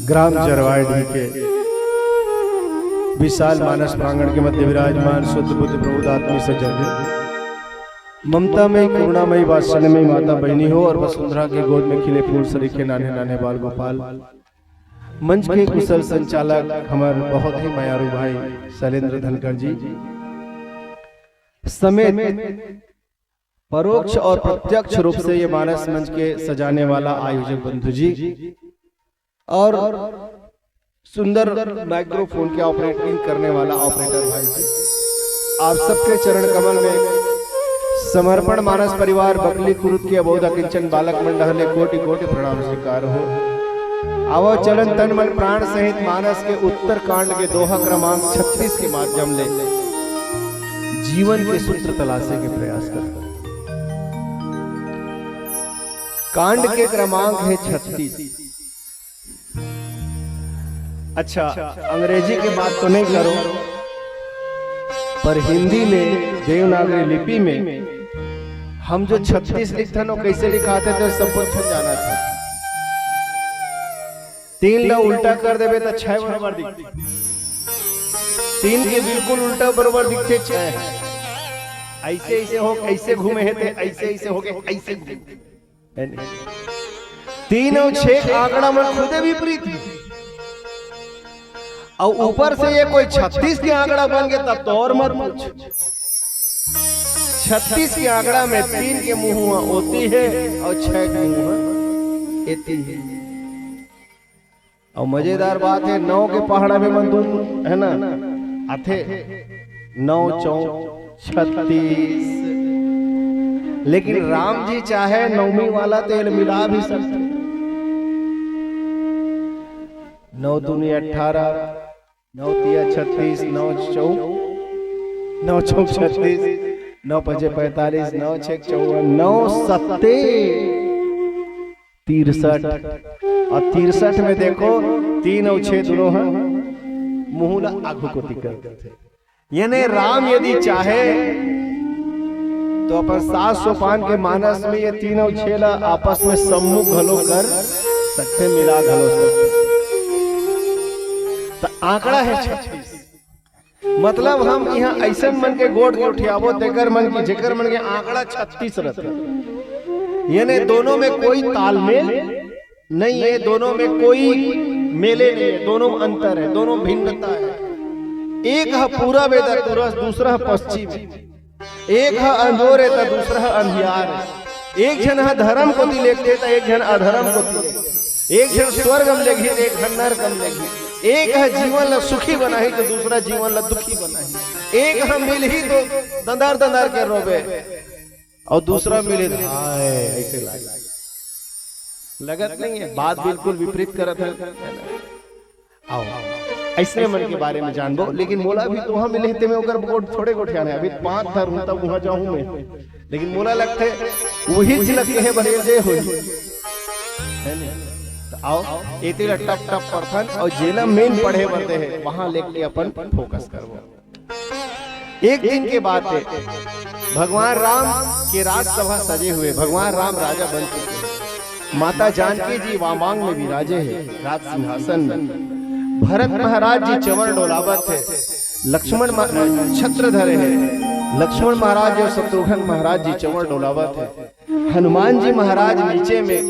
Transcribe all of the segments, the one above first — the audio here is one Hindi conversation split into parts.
ग्राम जरवाड़ी के विशाल मानस प्रांगण के मध्य विराजमान शुद्ध बुद्ध प्रबोधात्मी सज्जन ममता में करुणामयी वात्सल्य में माता बहनी हो और वसुंधरा के गोद में खिले फूल सरीखे नाने नाने बाल गोपाल। मंच के कुशल संचालक हमारे बहुत ही मयारू भाई शैलेंद्र धनखड़ जी समेत परोक्ष और प्रत्यक्ष रूप से ये मानस मंच के सजाने वाला आयोजक बंधु जी और सुंदर माइक्रोफोन के ऑपरेटिंग करने वाला ऑपरेटर भाई जी, आप सबके चरण कमल में समर्पण मानस परिवार बकली कुरुत के अबोधा किंचन बालक मंडले कोटि कोटि प्रणाम स्वीकार हो। आवो चलन तन मन प्राण सहित मानस के उत्तर कांड के दोहा क्रमांक 36 के माध्यम ले जीवन के सूत्र तलाशे के प्रयास करते। कांड के क्रमांक है 36। अच्छा, अंग्रेजी की बात तो नहीं करो, पर हिंदी में देवनागरी लिपि में हम जो 36 लिखते थे कैसे लिखाते थे सब कुछ जाना था। 3 ला उल्टा कर देवे तो 6 बराबर दिखते, 3 के बिल्कुल उल्टा बराबर दिखते 6। ऐसे ऐसे हो ऐसे घूमे है थे, ऐसे ऐसे हो गए ऐसे घूमे। 3 और 6 आंकड़ा में खुदे विपरीत और ऊपर से ये कोई 36 के आंकड़ा बन गया तब तो और मत पूछ। 36 के आंकड़ा में 3 के मुंह होती है और 6 के मुंह एती है। और मजेदार बात है 9 के पहाड़ा में मंदूर है ना आथे 9 4 36, लेकिन राम जी चाहे 9वीं वाला तेल मिला भी सकते। 9 दूनी 18, 9 तिया 36, 9 चौक 36, 9 पंजे 45, 9 छक 54, 9 सत्ते 63। और 63 में देखो 3 और 6 दोनों हैं मुहला आंखों को तिकर थे। यानी राम यदि चाहे तो अपन 7 सोपान के मानस में ये 3 और 6 ला आपस में सम्मुख घलो कर सकते, मिला घलो सकते। तो आंकड़ा है 36। मतलब हम यहाँ ऐसा मन के गोट के उठियाबो तेकर मन की जेकर मन के आंकड़ा 36 रहता। यानी दोनों में कोई तालमेल नहीं है, दोनों में कोई मेले नहीं है, दोनों अंतर है, दोनों भिन्नता है। एक है पूरा वेदा दूसरा है पश्चिम, एक है अंधोर है तो दूसरा है अंधियार है। एक जन है धर्म को लेखते तो एक जन अधर्म को, एक जन स्वर्ग में लेगी एक जन नरक में लेगी, एक है जीवन ला सुखी बनाई तो दूसरा जीवन ला दुखी बनाई, एक है मिल ही तो दंदार दंदार के रोबे और दूसरा मिले ऐसे लगत नहीं है। बात बिल्कुल विपरीत करत है। आओ ऐसे मन के बारे में जानबो, लेकिन मोला भी तो वहां मिले थे में ओकर बोर्ड थोड़े गोठियाने अभी 5 धर हूं तब वहां जाऊं मैं, लेकिन मोला लगते वही लगते है बने जे हो है नहीं। तो आओ एते टप टप परथन और जेला मेन पढ़े बरते हैं वहां लेके अपन फोकस करबो। एक दिन के बाद है भगवान राम के राजसभा सजे हुए, भगवान राम राजा बन चुके हैं, माता जानकी जी वामांग में विराजे हैं राज सिंहासन में, भरत महाराज जी चवर डोलावत है, लक्ष्मण छत्र धरे हैं, लक्ष्मण महाराज और शत्रुघ्न महाराज जी चवर डोलावत है, हनुमान जी महाराज नीचे में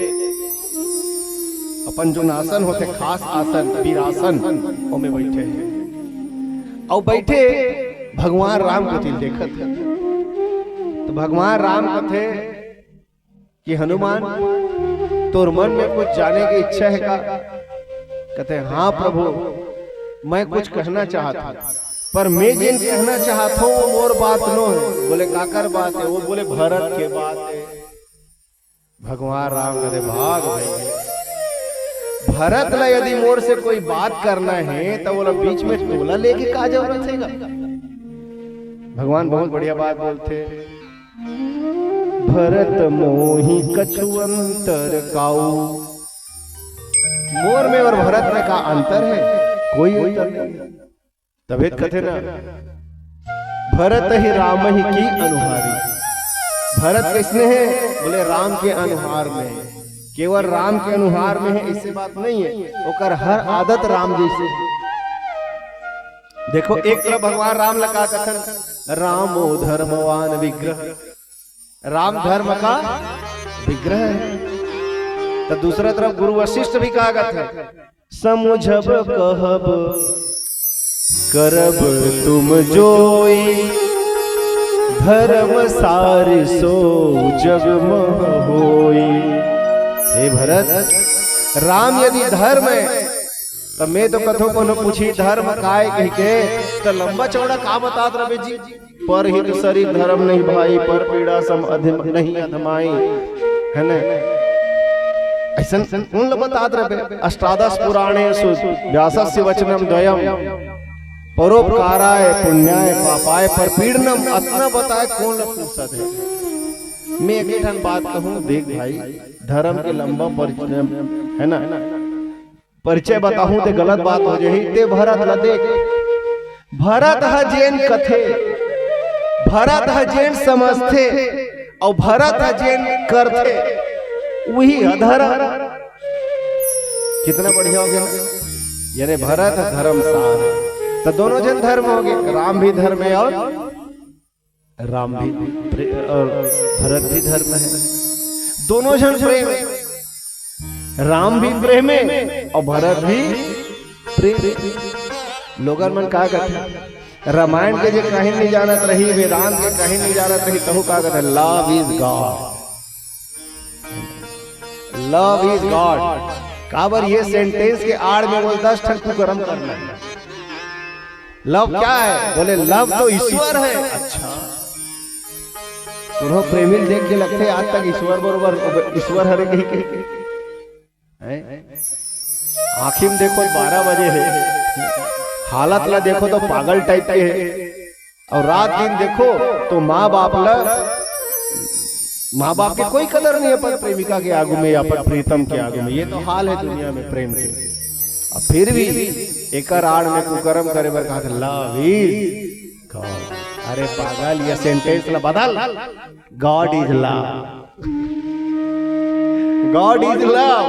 अपन जो आसन होते खास आसन वीरासन में बैठे हैं और बैठे भगवान राम को तिल देखत है। तो भगवान राम कथे कि हनुमान तोर मन में कुछ जाने की इच्छा है का? कहते हाँ प्रभु मैं कुछ कहना चाहता, पर मैं जिन कहना चाहता हूँ वो मोर बात नो है। बोले काकर बात है? वो बोले भरत के बात है। भगवान राम कहते भाग भाई, भरत ला यदि मोर से कोई बात करना है तो बोला बीच में टोला लेके का जरूरत है? भगवान बहुत बढ़िया बात बोलते, भरत मोहि कछु अंतर काऊ। मोर में और भरत में का अंतर है? कोई अंतर नहीं। तभी कथे ना भरत ही राम ही की अनुहारी। भरत किसने है? बोले राम के अनुहार में। केवल राम के अनुहार में है इससे बात नहीं है, ओकर हर आदत राम जैसे। देखो एक तरफ भगवान राम लगा कथन रामो धर्मवान विग्रह, राम धर्म का विग्रह है। तो दूसरा तरफ गुरु वशिष्ठ भी कहा गया है समुझब कहब करब तुम जोई, धर्म सार सो जग मह होई। हे भरत, राम यदि धर्म है तो मैं तो कथो को न पूछी धर्म काय कह के तो लंबा चौड़ा का बतात रवे जी। पर हित शरीर धर्म नहीं भाई, पर पीड़ा सम अधिम नहीं अधमाई, है ना? ऐसा उन बतात रहे। अष्टादश पुराणेषु व्यासस्य वचनम द्वयम परोपकाराय पुण्याय पापाय परपीड़नम, अतना बताए कौन फुर्सत है। मैं एक ठन बात कहूं, देख भाई धर्म के लंबा परिचय है ना, परिचय बताऊं तो गलत बात हो जाए। ते भरत ल देख, भरत है जैन कथे, भरत है जैन समझते और भरत है जैन करते, वही अधर्म। कितना बढ़िया हो गया, यानी भरत धर्म सार, तो दोनों जन धर्म हो गए। राम भी धर्म है और राम भी और भरत भी धर्म है, दोनों जन प्रेम है। राम भी प्रेम है और भरत भी प्रेम। लोगन मन कहा करते रामायण के जो कहीं नहीं जानत रही, वेदांत के कहीं नहीं जानत रही, तहु कहा करते love is God, love is God. काबर ये सेंटेंस के आड़ में बोल 10 ठन कुकर्म करना है। लव क्या है? बोले लव तो ईश्वर है। अच्छा, तुम प्रेमी देख के लगते आज तक ईश्वर बरोबर ईश्वर हरे कहीं के आखिर में देखो 12 बजे है, हालत ला देखो तो पागल टाइप के है, और रात दिन देखो तो माँ बाप की कोई कदर नहीं है पर प्रेमिका के आगू में या पर प्रीतम के आगू में। ये तो हाल है दुनिया में प्रेम के। अब फिर भी एक आड़ में कुकर्म करे बर कहा लव इज गॉड। अरे पागल, ये सेंटेंस ला बदल, God is love, God is love,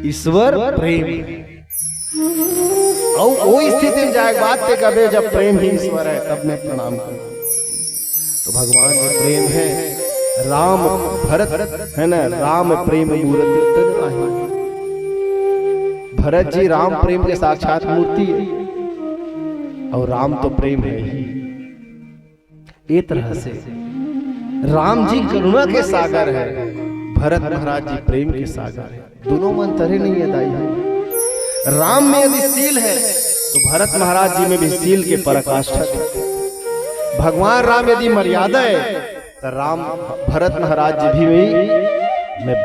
ईश्वर प्रेम। और वो स्थिति में जाए बात पे कबे जब प्रेम ही ईश्वर है तब मैं प्रणाम करूं। तो भगवान में प्रेम है, राम भरत है ना, राम प्रेम मूर्ति तन आहे। भरत जी राम प्रेम के साक्षात मूर्ति है और राम तो प्रेम है ही। एक तरह से राम जी करुणा के सागर है, भरत महाराज जी प्रेम के सागर है। दोनों मन तरह नहीं है दाई। राम में यदि सील है तो भरत महाराज जी में भी सील के पराकाष्ठा है। भगवान राम यदि मर्यादा है तो राम भरत महाराज जी भी में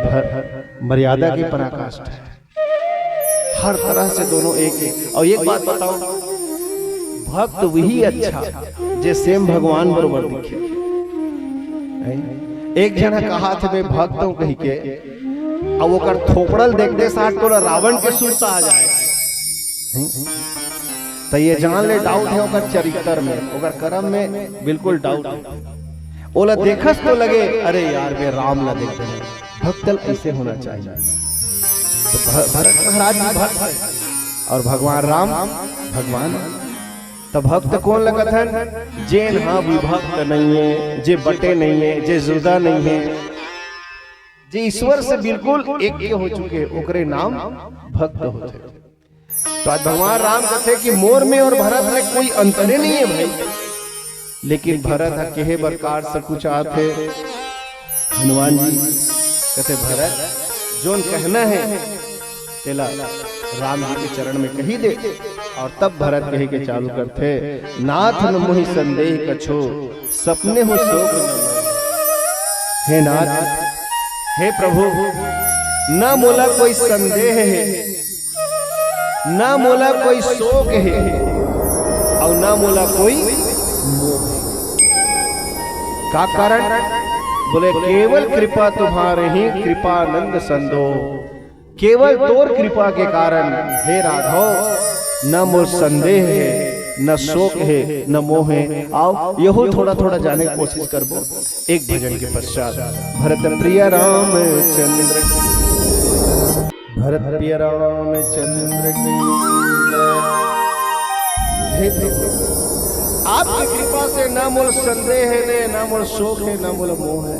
मर्यादा की पराकाष्ठा है। हर तरह से दोनों एक है। और एक बात बताओ, भक्त वही अच्छा जे सेम भगवान बरोबर दिखे। एक जना कहा थे मैं भक्त हूं कही के, अब वो थोपड़ल देखते साथ तो रावण के सुरता आ जाए। तो ये जान ले डाउट है ओकर चरित्र में, ओकर कर्म में बिल्कुल डाउट है। ओला देखस तो लगे अरे यार वे राम ला देखते हैं, भक्तल ऐसे होना चाहिए। तो भरत महाराज जी भक्त है और भगवान राम भगवान। तो भक्त कौन लगत है? जेन हाँ विभक्त नहीं है, जे बटे नहीं है, जे जुदा नहीं है, जे ईश्वर से बिल्कुल एक हो चुके, ओकरे नाम भक्त होते। तो आज भगवान राम कहते कि मोर में और भरत में कोई अंतर नहीं है भाई, लेकिन भरत केहे बरकार से कुछ आते। हनुमान जी कहते भरत जोन कहना है तेला राम जी के चरण में कही दे। और तब भरत कहे के चालू करते, नाथ न मोहि संदेह कछो, सपने हो शोक न। हे नाथ, हे प्रभु, न मोला कोई संदेह है, न मोला कोई शोक है, और न मोला कोई मोह है। का कारण? बोले केवल कृपा तुम्हारे ही कृपानंद संदो। केवल तोर कृपा के कारण हे राघव न मोर संदेह है, न शोक है न मोह है। आओ यहो थोड़ा थोड़ा जाने की कोशिश करबो एक भजन के पश्चात। भरत प्रिय रामचंद्र, भरत प्रिय रामचंद्र की हे प्रभु, आपकी कृपा से ना मोल संदेह है, ना मोल शोक है, ना मोल मोह है।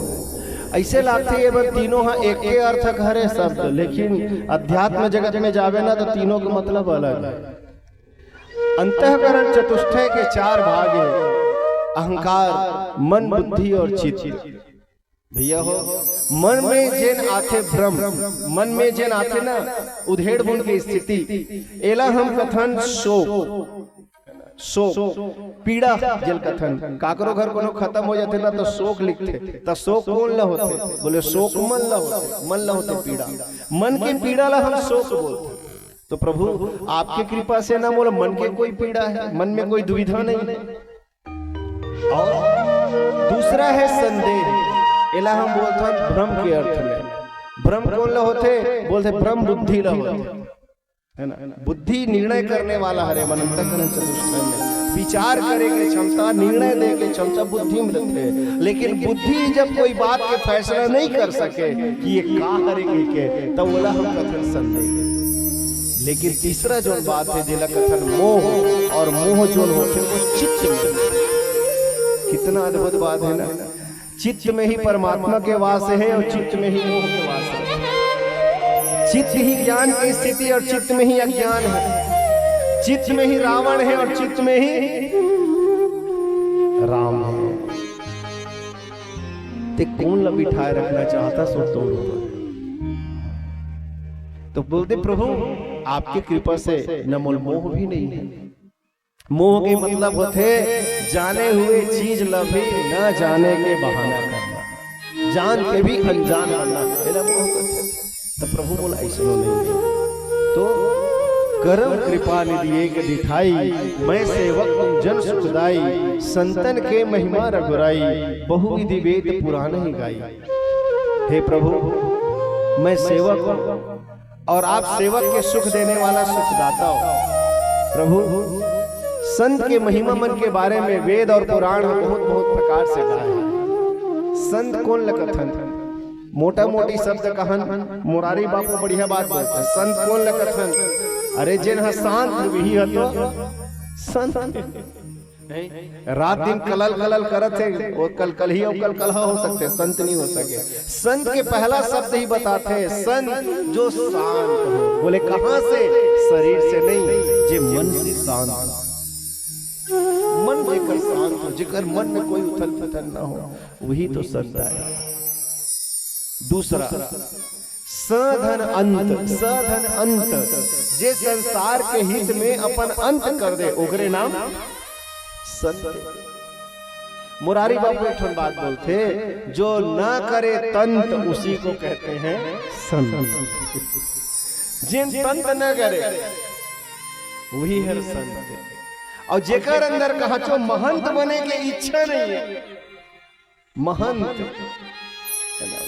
ऐसे लागते ये बस तीनों हाँ एक ही अर्थ घरे शब्द, लेकिन अध्यात्म जगत में जावे ना तो तीनों का मतलब अलग है। अंतःकरण चतुष्टय के चार भाग है, अहंकार, मन, बुद्धि और चित्त। भैया हो, मन में जेन आथे भ्रम, मन में जेन आथे ना उधेड़ बुन की स्थिति, एला हम कथन शोक, शोक पीड़ा जल कथन। काकरो घर कोनो खत्म हो जाते ना तो शोक लिखते, तो शोक कौन ला होते? बोले शोक मन ला होते, मन ला होते पीड़ा, मन के पीड़ा ला हम शोक बोलते। तो प्रभु आपकी कृपा से ना बोलो मन के कोई पीड़ा है, मन में कोई दुविधा नहीं है। और दूसरा है संदेह, एला हम बोलते हैं भ्रम के अर्थ में। भ्रम कौन ला होते? बोलते भ्रम बुद्धि ला होते है ना। बुद्धि निर्णय करने वाला हरे मन अंतःकरण चतुष्टय में विचार करे के क्षमता, निर्णय दे के क्षमता बुद्धि में रहते है। लेकिन बुद्धि जब कोई बात के फैसला नहीं कर सके कि ये का करेगी के, तब बोला हम कथन संदेह। लेकिन तीसरा जो बात है जिला कथन मोह, और मोह जो होते वो चित्त में। कितना अद्भुत बात है ना, चित्त में ही परमात्मा के वास है और चित्त में ही मोह के वास है। चित्त ही ज्ञान की स्थिति और चित्त में ही अज्ञान है। चित्त में ही रावण है और चित्त में ही राम है। ते कौन ला बिठाए रखना चाहता सो तो बोलते प्रभु आपकी कृपा से न मोल मोह भी नहीं है। मोह के मतलब होते जाने हुए चीज लभी न जाने के बहाना करना, जान के भी अनजान बनना। तो प्रभु बोला ऐसा नहीं। तो करम कृपा निधि एक दिखाई, मैं सेवक तुम जन सुखदाई, संतन के महिमा रघुराई, बहुविधि वेद पुराण ही गाई। हे प्रभु मैं सेवक हूँ और आप सेवक के सुख देने वाला सुखदाता हो। प्रभु संत के महिमा मन के बारे में वेद और पुराण बहुत बहुत प्रकार से कहा है। संत कौन लकथन, मोटा मोटी शब्द कहन मुरारी बापू बढ़िया बात बोलते हैं। संत कौन लकथन? अरे जिन शांत वही तो संत। रात दिन कलल कलल करत है, वो कल कल ही और कल कलहा हो सकते, संत नहीं हो सके। संत के पहला शब्द ही बताते हैं संत जो शांत हो। बोले कहां से? शरीर से नहीं, जे मन से शांत हो। मन जेकर शांत हो, जेकर मन में कोई उथल पुथल ना हो, वही तो संत है। दूसरा सधन अंत, सधन अंत जे संसार के हित में अपन अंत कर दे ओकरे नाम संत। मुरारी बाबू एक बात बोलते, जो ना करे तंत उसी को कहते हैं संत। जिन तंत न करे वही है संत। और जेकर अंदर कहा जो महंत बने की इच्छा नहीं है, महंत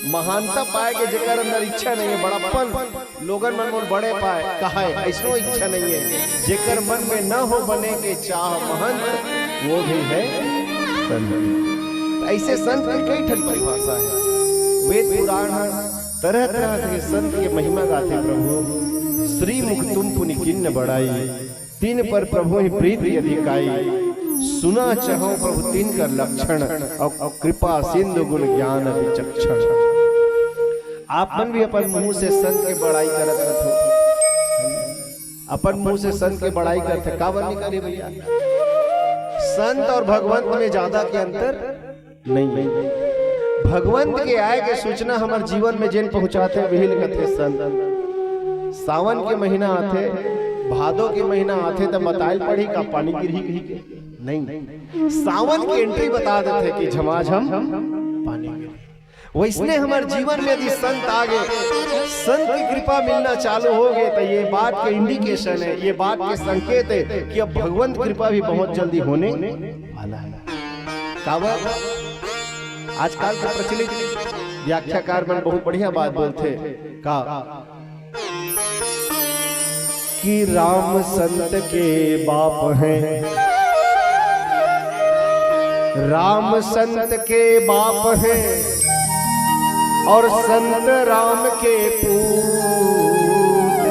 महानता पाए के जेकर अंदर इच्छा नहीं है, बड़ापन लोगन मन में बड़े पाए कहा है, ऐसो इच्छा नहीं है। जेकर मन में न हो बने के चाह महंत, वो भी है संत। ऐसे संत की कई ठन परिभाषा है। वेद पुराण तरह तरह के संत की महिमा गाते प्रभु। श्री मुख तुम पुनि किन्न बढ़ाई, तीन पर प्रभु ही प्रीति अधिकाई। सुना चाहो प्रभु तीन का लक्षण, और कृपा सिंधु गुण ज्ञान विचक्षण। आप मन भी अपन मुंह से संत के बड़ाई करत रहो, अपन मुंह से संत के बड़ाई करते, काबर नहीं करे भैया? संत और भगवंत में ज्यादा के अंतर नहीं। भगवंत के आए के सूचना हमारे जीवन में जिन पहुंचाते वही लिखते संत। सावन के महीना आते, भादो के महीना आते तो बताइल पड़ी का पानी गिरही के नहीं, सावन की एंट्री बता देते कि झमाझम पानी गिरे। वैसने हमारे जीवन में यदि संत आ गए, संत की कृपा मिलना चालू हो गए, तो ये बात के इंडिकेशन है, ये बात के संकेत है कि अब भगवंत कृपा भी बहुत जल्दी होने वाला है। काबर आजकल के प्रचलित व्याख्याकार मन बहुत बढ़िया बात बोलते का कि राम संत के बाप हैं, राम संत के बाप हैं और संत राम के पूत,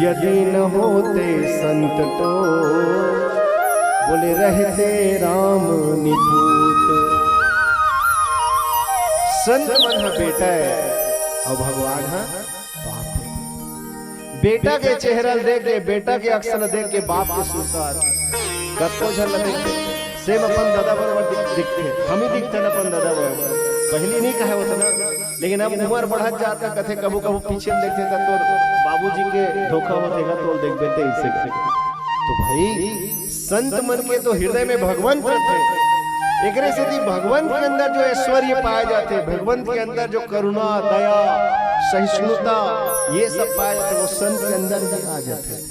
यदि न होते संत तो बोले रहते राम निपूत। संत मन है बेटा है और भगवान है बाप है। बेटा के चेहरा देख के, बेटा के अक्षर देख के बाप के सुसार कतो झल देखे सेम अपन दादा बराबर दिखते, हम ही दिखते न अपन दादा बराबर। पहले नहीं कहे उतना, लेकिन अब उम्र बढ़त जाता कथे कबू कबू पीछे देखते तो बाबूजी के धोखा होतेगा तो देख देते इससे। तो भाई संत मन के तो हृदय में भगवंत थे, एक भगवंत के अंदर जो ऐश्वर्य पाए जाते, भगवंत के अंदर जो करुणा दया सहिष्णुता ये सब पाए जाते, वो संत के अंदर भी आ जाते।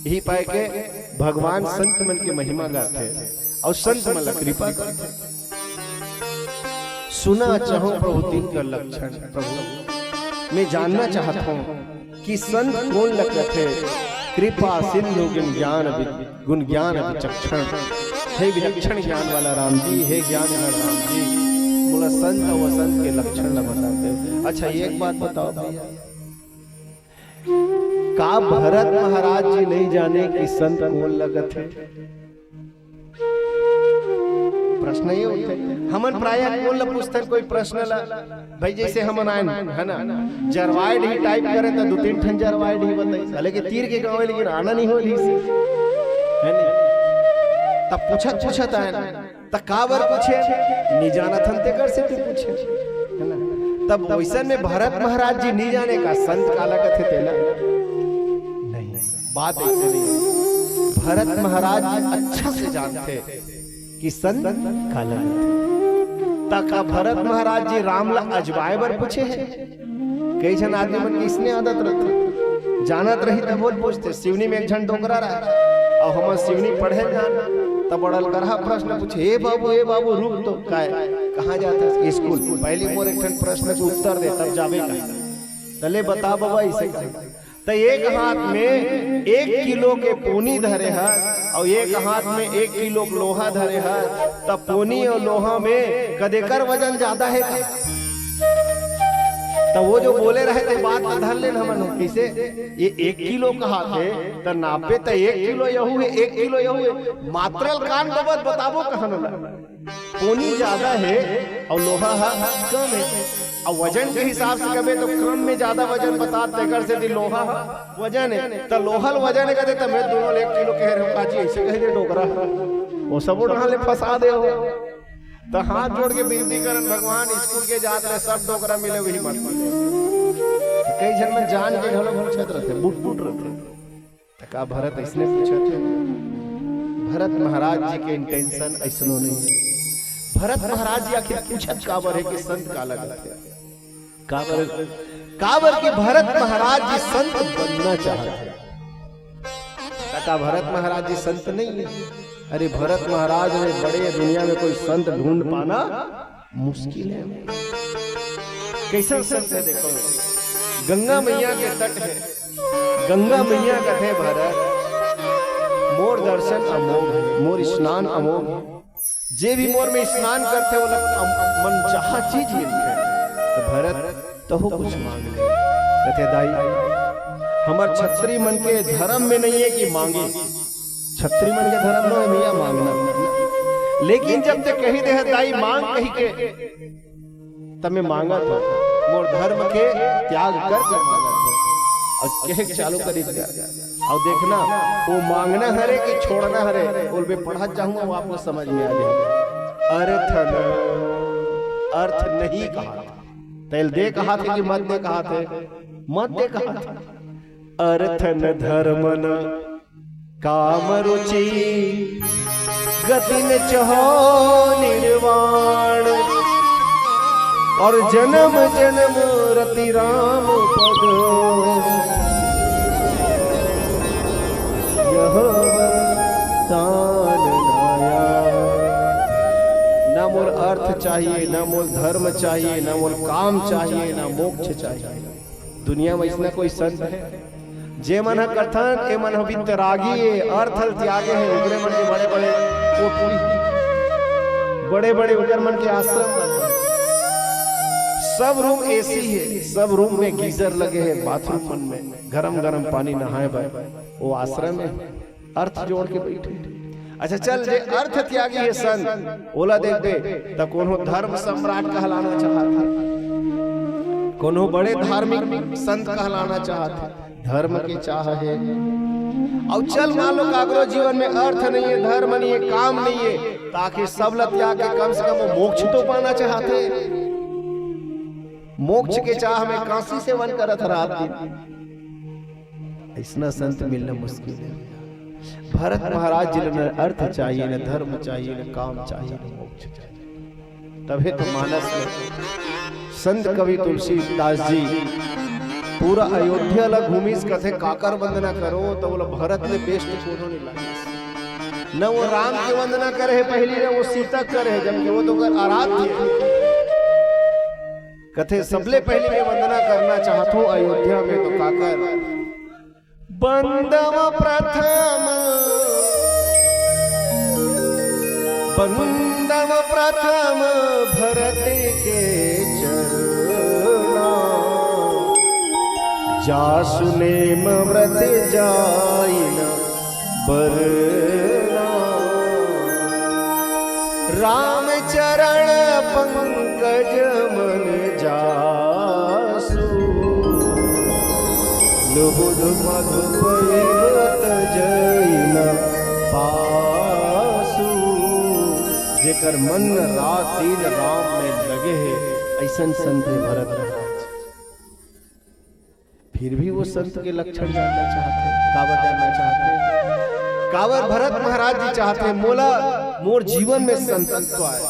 यही पाए के भगवान संत मन की महिमा गाते और संत मन कृपा करते। सुना चाहो प्रभु तीन का लक्षण, प्रभु मैं जानना चाहता हूँ कि संत कौन लगते। कृपा सिंधु गुण ज्ञान विचक्षण, हे विलक्षण ज्ञान वाला राम जी, हे ज्ञान राम जी, बोला संत और संत के लक्षण बताते। अच्छा एक बात बताओ भैया, का भरत महाराज जी नहीं जाने कि संत कौन लगत है? प्रश्न ये होते हमन प्राय कौन ला पूछते कोई प्रश्न ला भाई, जैसे हमन आए है ना जरवाइड ही टाइप करे तो 2-3 ठन जरवाइड ही बताई, लेकिन तीर के गाँव लेकिन आना नहीं हो रही है ना। तब पूछत आए तब का बार पूछे नहीं जाना थन ते कर से तू पूछे है ना। तब वैसन में भरत महाराज जी नहीं जाने का संत का लगत है तेला नहीं, बात ऐसे नहीं। भरत महाराज जी अच्छा से जानते कि संत का लगत है। तका भरत महाराज जी राम ला अजवाए बर पूछे है। कई जन आदमी मन की इसने आदत रहती, जानत रही तब बोल पूछते। शिवनी में एक झन डोकरा रहा और हम शिवनी पढ़े जान तब बड़ल करहा प्रश्न पूछे, हे बाबू रुक तो काय कहाँ जाता है? स्कूल। पहली मोर एक ठन प्रश्न के उत्तर दे तब जावे का तले बता बाबा इसे तो एक हाथ में 1 किलो के पोनी धरे है और एक हाथ में 1 किलो लोहा धरे है, तब पोनी और लोहा में कदेकर वजन ज्यादा है का? तो वो जो बोले रहे थे बात का धर लेना हमन किसे ये 1 किलो कहा थे तो नापे तो 1 किलो यहू है, 1 किलो यहू है, मात्रल कान बबत बताबो कहन पोनी ज्यादा है और लोहा कम है और वजन के हिसाब से कबे तो क्रम में ज्यादा वजन बताते कर से दी लोहा वजन है तो लोहल वजन कहते तो मैं दोनों 1 किलो कह रहे काजी ऐसे कह दे डोकरा वो सब उड़ा ले फंसा दे हो। तो हाथ जोड़ के विनती करन भगवान स्कूल के जात रहे सब डोकरा मिले वही मत कई जन में जान के ढोलो पूछत रहते बुट रहते। का भरत इसने पूछा थे? भरत महाराज जी के इंटेंशन ऐसनो नहीं है। भरत महाराज जी आखिर पूछत काबर है कि संत का लगत है? काबर की भरत महाराज जी संत बनना चाहते हैं। का भरत महाराज जी संत नहीं है? अरे भरत महाराज ने बड़े दुनिया में कोई संत ढूंढ पाना मुश्किल है। कैसे संत है? देखो गंगा मैया के तट है, गंगा मैया कथे भरत मोर दर्शन अमोघ, मोर स्नान अमोघ, जे भी मोर में स्नान करते वो मन चाहा चीज मिलते। तो भरत तो हो कुछ मांग ले कहते दाई हमार छत्री मन के धर्म में नहीं है कि मांगे, छत्री मन के धर्म में भैया मांगना, लेकिन जब तक कही दे दाई मांग कही के तब मैं मांगा था मोर धर्म के त्याग कर मांगा था और कहे चालू करी और देखना वो मांगना हरे कि छोड़ना हरे बोल मैं पढ़ा चाहूंगा वो आपको समझ में आ जाएगा। अर्थ नहीं कहा तेल दे कहा थे कि मत दे कहा थे, मत दे कहा था। अर्थ न धर्म न काम रुचि गति न चहो निर्वाण और जन्म जन्म रति राम पद यह न मोर अर्थ चाहिए, न मोर धर्म चाहिए, न मोर काम चाहिए, न मोक्ष चाहिए। दुनिया में इसमें कोई संत है जे मन कथन ए मन वितरागी अर्थ त्यागे है उगरे मन के बड़े बड़े कोठी बड़े बड़े उनकर मन के आश्रम बने, सब रूम एसी है, सब रूम में गीजर लगे हैं, बाथरूम मन में गरम गरम पानी नहाए भाई, वो आश्रम में अर्थ जोड़ के बैठे। अच्छा चल जे अर्थ त्यागी है संत, ओला देख दे तब कोनो धर्म सम्राट कहलाना चाहता, कोनो बड़े धार्मिक संत कहलाना चाहते, धर्म के चाह है। और चल मान लो कागरो जीवन में अर्थ नहीं है, धर्म नहीं है, काम नहीं है, ताकि सब त्याग के कम से कम वो मोक्ष तो पाना चाहते। मोक्ष के चाह में काशी से वन करत रात दिन, ऐसा संत मिलना मुश्किल है। भरत महाराज जी ने अर्थ चाहिए, न धर्म चाहिए, न काम चाहिए, न मोक्ष चाहिए। तभी तो मानस में संत कवि तुलसीदास जी पूरा अयोध्या ला घूमिस कथे काकर वंदना करो, तो बोला भरत ने बेस्ट कोनो नहीं लाया। न वो राम की वंदना करे पहली, न वो सीता करे, जबकि वो तो कर आराध्य कथे सबले पहले मैं वंदना करना चाहता हूँ अयोध्या में, तो काकर बंदव प्रथम, बंदव प्रथम भरत के चरना, जासु नेम व्रत जाइन बरना, राम चरण पंकज मन जासु, लुबुध मधुपैवत जैन पासु, जेकर मन रात दिन राम में लगे है, ऐसन संत है भरत महाराज। फिर भी वो संत के लक्षण जानना चाहते, कावर जानना चाहते, कावर भरत महाराज जी चाहते मोला मोर जीवन में संतत्व आए।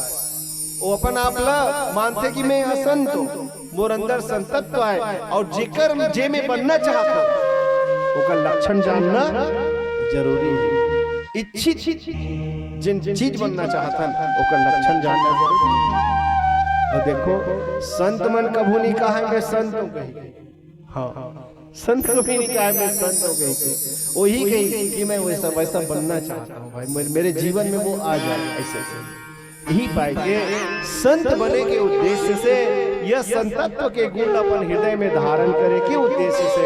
वो अपन आपला मानते कि मैं असंत हूँ, मोर अंदर संतत्व आए, और जेकर जे में बनना चाहता ओका लक्षण जानना जरूरी है। इच्छित जिन चीज बनना चाहता ओका लक्षण जानना जरूरी है। और देखो संत मन कभू नहीं कहेंगे संत हो गई, हाँ संत कभी नहीं कहा मैं संत हो गई, वही गई कि मैं वैसा वैसा बनना चाहता हूँ भाई, मेरे जीवन में वो आ जाए। ऐसे यही पाए के संत बने के उद्देश्य से, यह संतत्व के गुण अपन हृदय में धारण करे के उद्देश्य से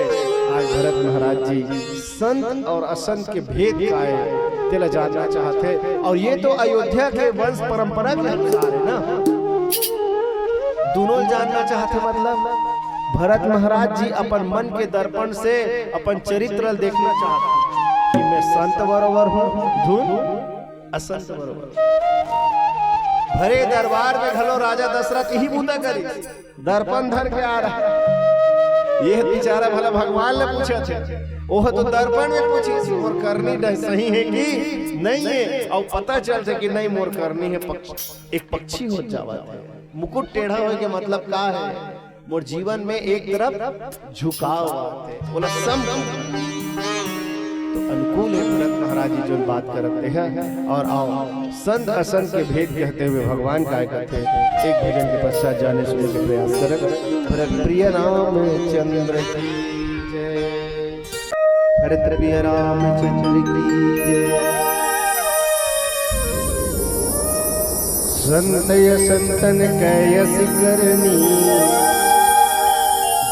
आज भरत महाराज जी संत और असंत के भेद का है तेला जानना चाहते। और ये तो अयोध्या के वंश परंपरा के अनुसार है ना, दोनों जानना चाहते। मतलब भरत महाराज जी अपन मन के दर्पण से अपन चरित्र देखना चाहते कि मैं संत बरोबर हूँ, धुन असंत बरोबर। भरे दरबार में घलो राजा दशरथ यही बूता करी, दर्पण धर के आ रहा। यह बेचारा भला भगवान ने पूछा थे, ओह तो दर्पण में पूछी मोर करनी सही है कि नहीं है, और पता चलते कि नहीं मोर करनी है एक पक्षी हो जावा, मुकुट टेढ़ा हो के मतलब का है, मोर जीवन में एक तरफ झुकाव आते, बोला सम तो अनुकूल है। भरत महाराज जी जो बात करते हैं। और आओ संत असंत के भेद कहते हुए भगवान क्या कहते हैं, एक भजन के पश्चात जाने सुनने के प्रयास करें। भरत प्रिय रामचंद्र की जय, भरत प्रिय रामचंद्र की जय। संत संतन कैयस करनी,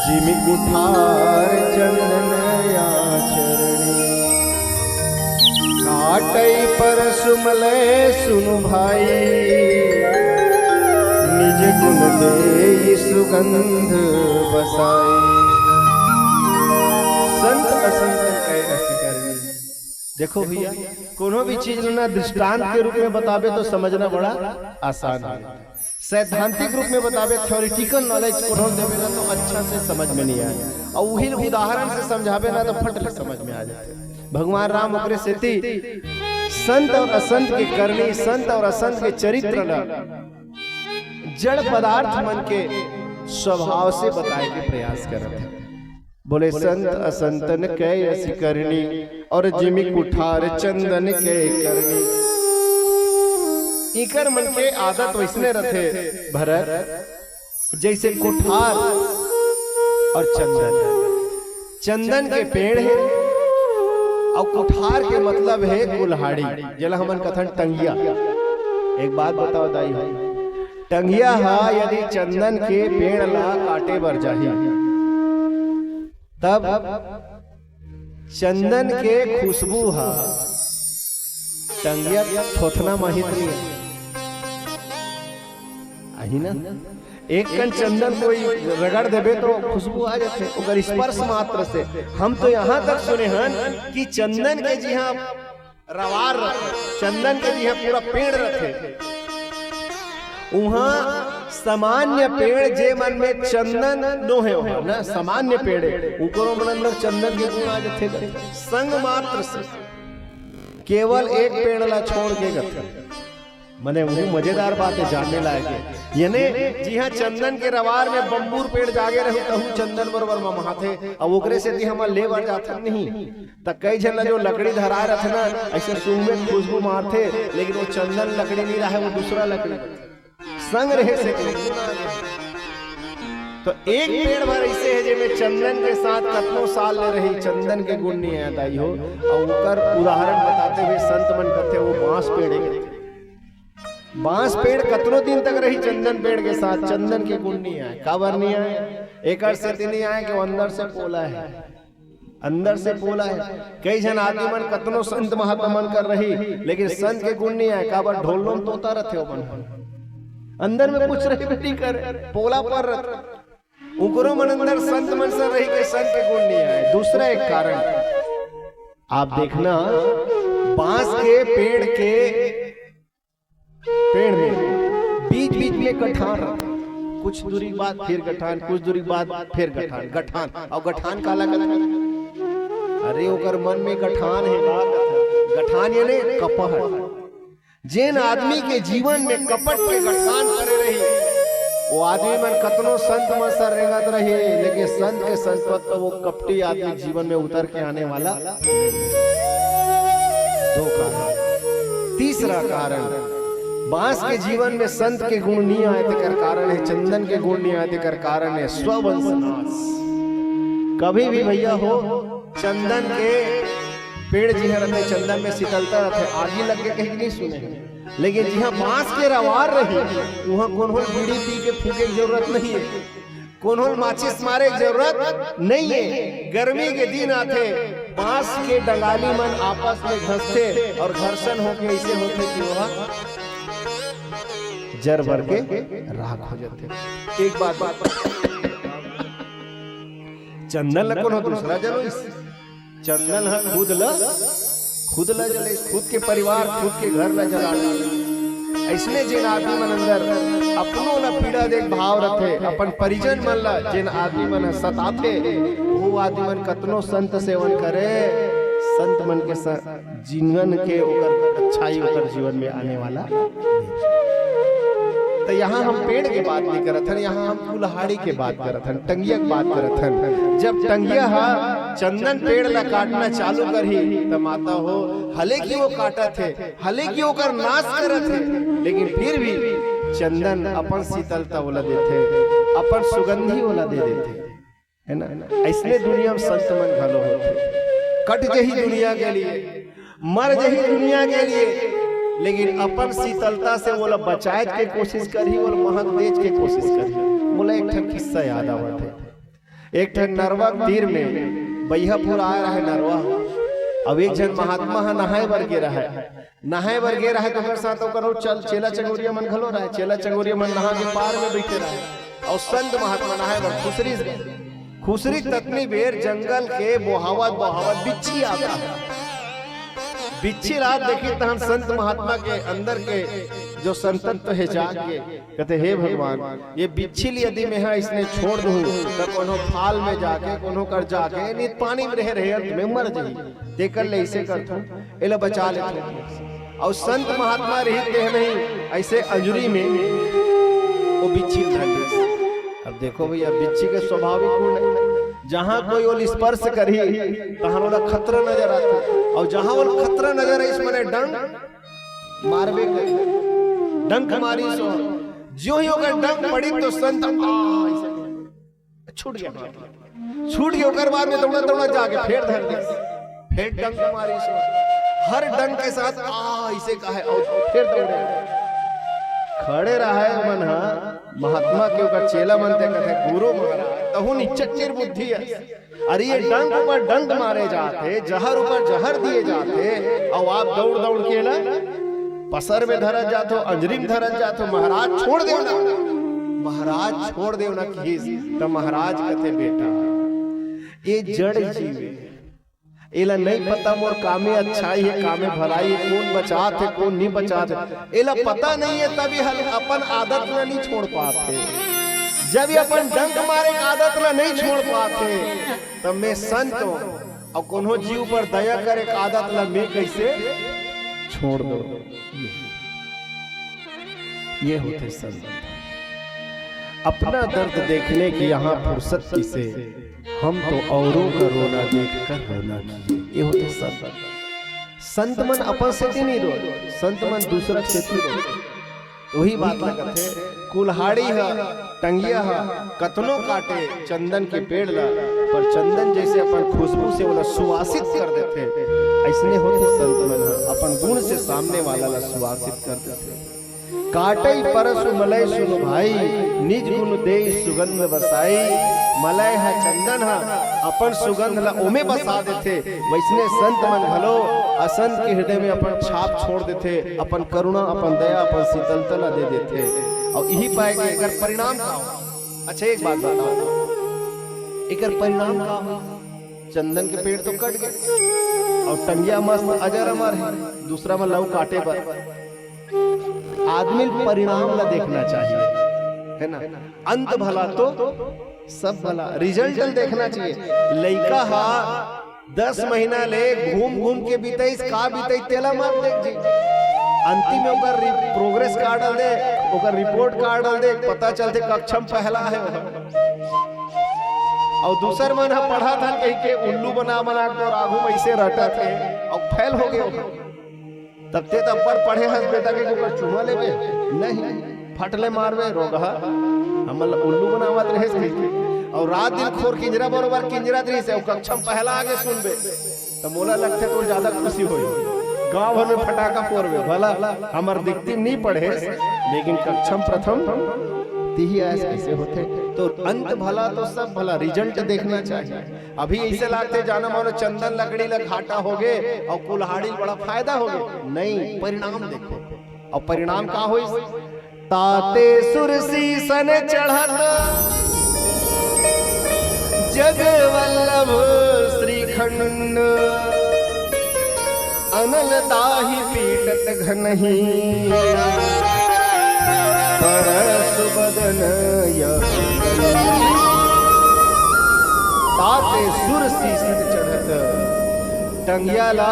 जिमि कुठार चंदन आचरणी, काटई पर सुमले सुनु भाई, निज गुण दे सुगंध बसाई। संत असंत कैयस करनी। देखो भैया कोनो भी चीज ना दृष्टांत के रूप में बतावे तो समझना बड़ा आसान है, सैद्धांतिक रूप में बतावे थ्योरेटिकल नॉलेज को देवे ना तो अच्छा से समझ में नहीं आए, और वही उदाहरण से समझावे ना तो फट समझ में आ जाते। भगवान राम ओकरे सेती संत और असंत के करनी, संत और असंत के चरित्र ना जड़ पदार्थ मन के स्वभाव से बताए के प्रयास करते हैं। बोले संत असंतन कैयस करनी, और जिमि कुठार चंदन के करनी। इकर मन के आदत वैसने रथे भरत जैसे कुठार और चंदन। चंदन के पेड़ है और कुठार के मतलब है कुल्हाड़ी, जला हमन कथन टंगिया। एक बात बताओ दाई हो, टंगिया हा यदि चंदन के पेड़ ला काटे बर जाही तब चंदन के खुशबू हा टंगिया थोथना माहित नहीं आही ना। एक कण चंदन कोई रगड़ देबे तो खुशबू आ जाते ओकर स्पर्श मात्र से। हम तो यहाँ तक सुने हन कि चंदन के जी हाँ रवार रखे, चंदन के जी हाँ पूरा पेड़ रखे, वहाँ सामान्य पेड़ जे मन में चंदन नो है ना, सामान्य पेड़ ऊपरों मन अंदर चंदन के गुण आ जाते संग मात्र से। केवल एक पेड़ ला छोड़ के गथे मने वो मजेदार बात है, जानने लायक है। यानी जी हाँ चंदन के रवार में बम्बूर पेड़ जागे रहे कहूँ चंदन बरबर महाथे अब ओकरे से हम ले बर जाते नहीं त कई जन जो लकड़ी धरा रहे ना ऐसे सूंघ में खुशबू मारते, लेकिन वो चंदन लकड़ी नहीं रहा है, वो दूसरा लकड़ी संग रहे से। तो एक पेड़ भर ऐसे है जिसमें चंदन के साथ कतनों साल ले रही चंदन के गुण नहीं आता ही हो। और उकर उदाहरण बताते हुए संत मन कहते वो बांस पेड़ है। बांस पेड़ कतनों दिन तक रही चंदन पेड़ के साथ, चंदन के गुण नहीं आए। काबर नहीं आए? एक से नहीं आए कि अंदर से पोला है, अंदर से पोला है। कई जन आदमी मन कतनों संत महात्मा मन कर रही, लेकिन संत के गुण नहीं आए। काबर ढोलों तोता रहते हो मन अंदर में कुछ रही नहीं करे, पोला पर उकरो मन अंदर संत मन से रही के संत के गुण नहीं आए। दूसरा एक कारण आप देखना, बांस के पेड़ में बीच बीच में गठान, कुछ दूरी बाद फिर गठान, कुछ दूरी बाद फिर गठान। गठान और गठान काला गठान, अरे ओकर मन में गठान है, गठान यानी कपट। जिन आदमी के जीवन में कपट के गठान करे रही, वो आदमी मन कतनो संत मन सर रेंगत रही, लेकिन संत के संतत्व तो वो कपटी आदमी जीवन में उतर के आने वाला। दो कारण। तीसरा कारण, बांस के जीवन में संत के गुण नहीं आए तेकर कारण है, चंदन के गुण नहीं आए तेकर कारण है स्ववंशनाश। कभी भी भैया हो चंदन के पेड़ जी रहते, चंदन में शीतलता रहते, आगे लग के कहीं नहीं सुने। लेकिन जहाँ बांस के रवार रही वहाँ कौन बीड़ी पी के फूके की जरूरत नहीं है, कौन माचिस मारे की जरूरत नहीं है। गर्मी के दिन आते बांस के डंगाली मन आपस में घसते और घर्षण होके ऐसे होते कि वह जर भर के राख हो जाते। एक बात चंदन लगन हो दूसरा जलो, चंदन है खुद ला जले, खुद के परिवार खुद के घर ला जला। ऐसने जिन आदमी मन अंदर अपनों ला पीड़ा देख भाव रखे, अपन परिजन मन ला जिन आदमी मन सताते, वो आदमी मन कतनो संत सेवन करे, संत मन के जीवन के ओकर अच्छाई ओकर जीवन में आने वाला। तो यहाँ हम पेड़ के बात नहीं करत हन, यहाँ हम कुल्हाड़ी के बात करत हन, टंगिया की बात करत हन। जब टंगिया हा चंदन पेड़ ला काटना चालू करही तो माता हो हले की वो काटत है, हले की ओकर नाश करत है, लेकिन फिर भी चंदन अपन शीतलता वाला देते, अपन सुगंधी वाला दे देते है ना। ऐसने दुनिया में संत मन घलो होते, कट जही दुनिया के लिए, मर जही दुनिया के लिए, लेकिन अपन शीतलता से वो बचाए के कोशिश करी और महक बेच के कोशिश करी। बोला एक ठन किस्सा याद आवत है। एक ठन नरवा तीर में बैहापुर आया रहे नरवा, अब एक जन महात्मा है नहाए बर गे रहा है, नहाए बर गे रहा है तो साथ चल चेला चंगोरिया मन घलो रहा है, चेला चंगोरिया मन नहा के पार में बैठे रहे और संत महात्मा नहाए बर खुसरी ततनी बेर जंगल के बोहावत बिच्छी आता है। बिच्छी रात देखी तो हम संत महात्मा के अंदर के जो संतत्व है जाग के कहते हे भगवान, ये बिच्छी यदि मैं है इसने छोड़ दूं तो कोनो फाल में जाके कोनो कर जाके नहीं पानी में रहे अंत में मर जाई, देकर ले इसे करता एला बचा लेते। और संत महात्मा रहते हैं नहीं ऐसे अंजुरी में वो बिच्छी धर। अब देखो भैया बिच्छी के स्वाभाविक गुण है, जहां कोई वो स्पर्श करी तहां वाला खतरा नजर आता, और जहां वो खतरा नजर है इसमें डंक मारबे डंक मारी सो जो ही होकर डंक पड़ी तो संत छूट गया ओकर बाद में दौड़ा जाके फिर धर दे, फिर डंक मारी सो हर डंक के साथ इसे कहा और फिर दौड़े खड़े रहा है मन महात्मा के ऊपर चेला मनते कहते गुरु महाराज तहु निचच्चिर बुद्धि है। अरे ये डंक ऊपर डंक मारे जाते, जहर ऊपर जहर दिए जाते, और आप दौड़ दौड़ के ला पसर में धरत जाते हो, अंजरी में धरत जाते हो। महाराज छोड़ दे ना, महाराज छोड़ दे ना खीस। तो महाराज कहते बेटा ये जड़ जीव एला नहीं पता मोर कामे अच्छाई है कामे भलाई है, कौन बचात है कौन नहीं बचात है एला पता नहीं है, तभी अपन आदत ला नहीं छोड़ पाते। जब ये अपन डंक मारे आदत ला नहीं छोड़ पाते तब मैं संत और कोनो जीव पर दया करे आदत ला मैं कैसे छोड़ दो। ये होते संत। अपना दर्द देखने की यहाँ फुर्सत किसे, हम तो औरों का रोना देखकर रोना किए। ये होते संत। संत मन अपन से नहीं रो, संत मन दूसरा से रो। वही बात ना करते कुल्हाड़ी है टंगिया है कतनों काटे चंदन के पेड़ ला, पर चंदन जैसे अपन खुशबू से वाला सुवासित कर देते, ऐसने होते संत मन अपन गुण से सामने वाला ला सुवासित कर देते। काटई परसु मलय सुनु भाई, निज गुण दे सुगंध बसाई। मलय है चंदन है अपन सुगंध ला ओमे बसा देते, वैसने संत मन भलो असंत के हृदय में अपन छाप छोड़ देते, अपन करुणा अपन दया अपन शीतलता ला दे देते। और यही पाए कि एकर परिणाम का हो। अच्छा एक बात बताओ, एकर परिणाम का हो? चंदन के पेड़ तो कट गए और टंगिया मस्त अजर अमर है, दूसरा में लव काटे पर। आदमी परिणाम ला देखना चाहिए, है ना? अंत भला तो सब भला, रिजल्ट देखना चाहिए। लइका हा 10 महीना ले घूम घूम के बीतेस का बीते तेला मत देख जी, अंतिम में ओकर प्रोग्रेस कार्ड डाल दे, ओकर रिपोर्ट कार्ड डाल दे, पता चलते कक्षा में पहला है। और दूसर मन हा पढ़ा था कहीं के उल्लू बना बना कर आगू में ऐसे रटा थे और फेल हो गए। तब ते तब पर पढ़े हस बेटा के ऊपर चुमा लेबे नहीं, फटले मारवे रोगा हमल उल्लू बनावत रहे से। और रात दिन खोर किंजरा बरोबर किंजरा रही से कक्षा में पहला आगे सुनबे तो मोला लगते तो ज्यादा खुशी होई। गांव भर में फटाका फोड़बे भला हमर दिखती नहीं पढ़े, लेकिन कक्षा में प्रथम तीही ऐसे कैसे होते। तो अंत भला तो सब भला, रिजल्ट देखना चाहिए। अभी ऐसे लागते जाना मानो चंदन लकड़ी ला घाटा हो गए और कुल्हाड़ी बड़ा फायदा हो गए, नहीं परिणाम देखो। और परिणाम का होई? ताते सुरसी सन चढ़त जग वल्लभ श्रीखंड, अनल दाही पीटत घनहि परसु बदन ताते सुरसी सन चढ़त। टंगिया ला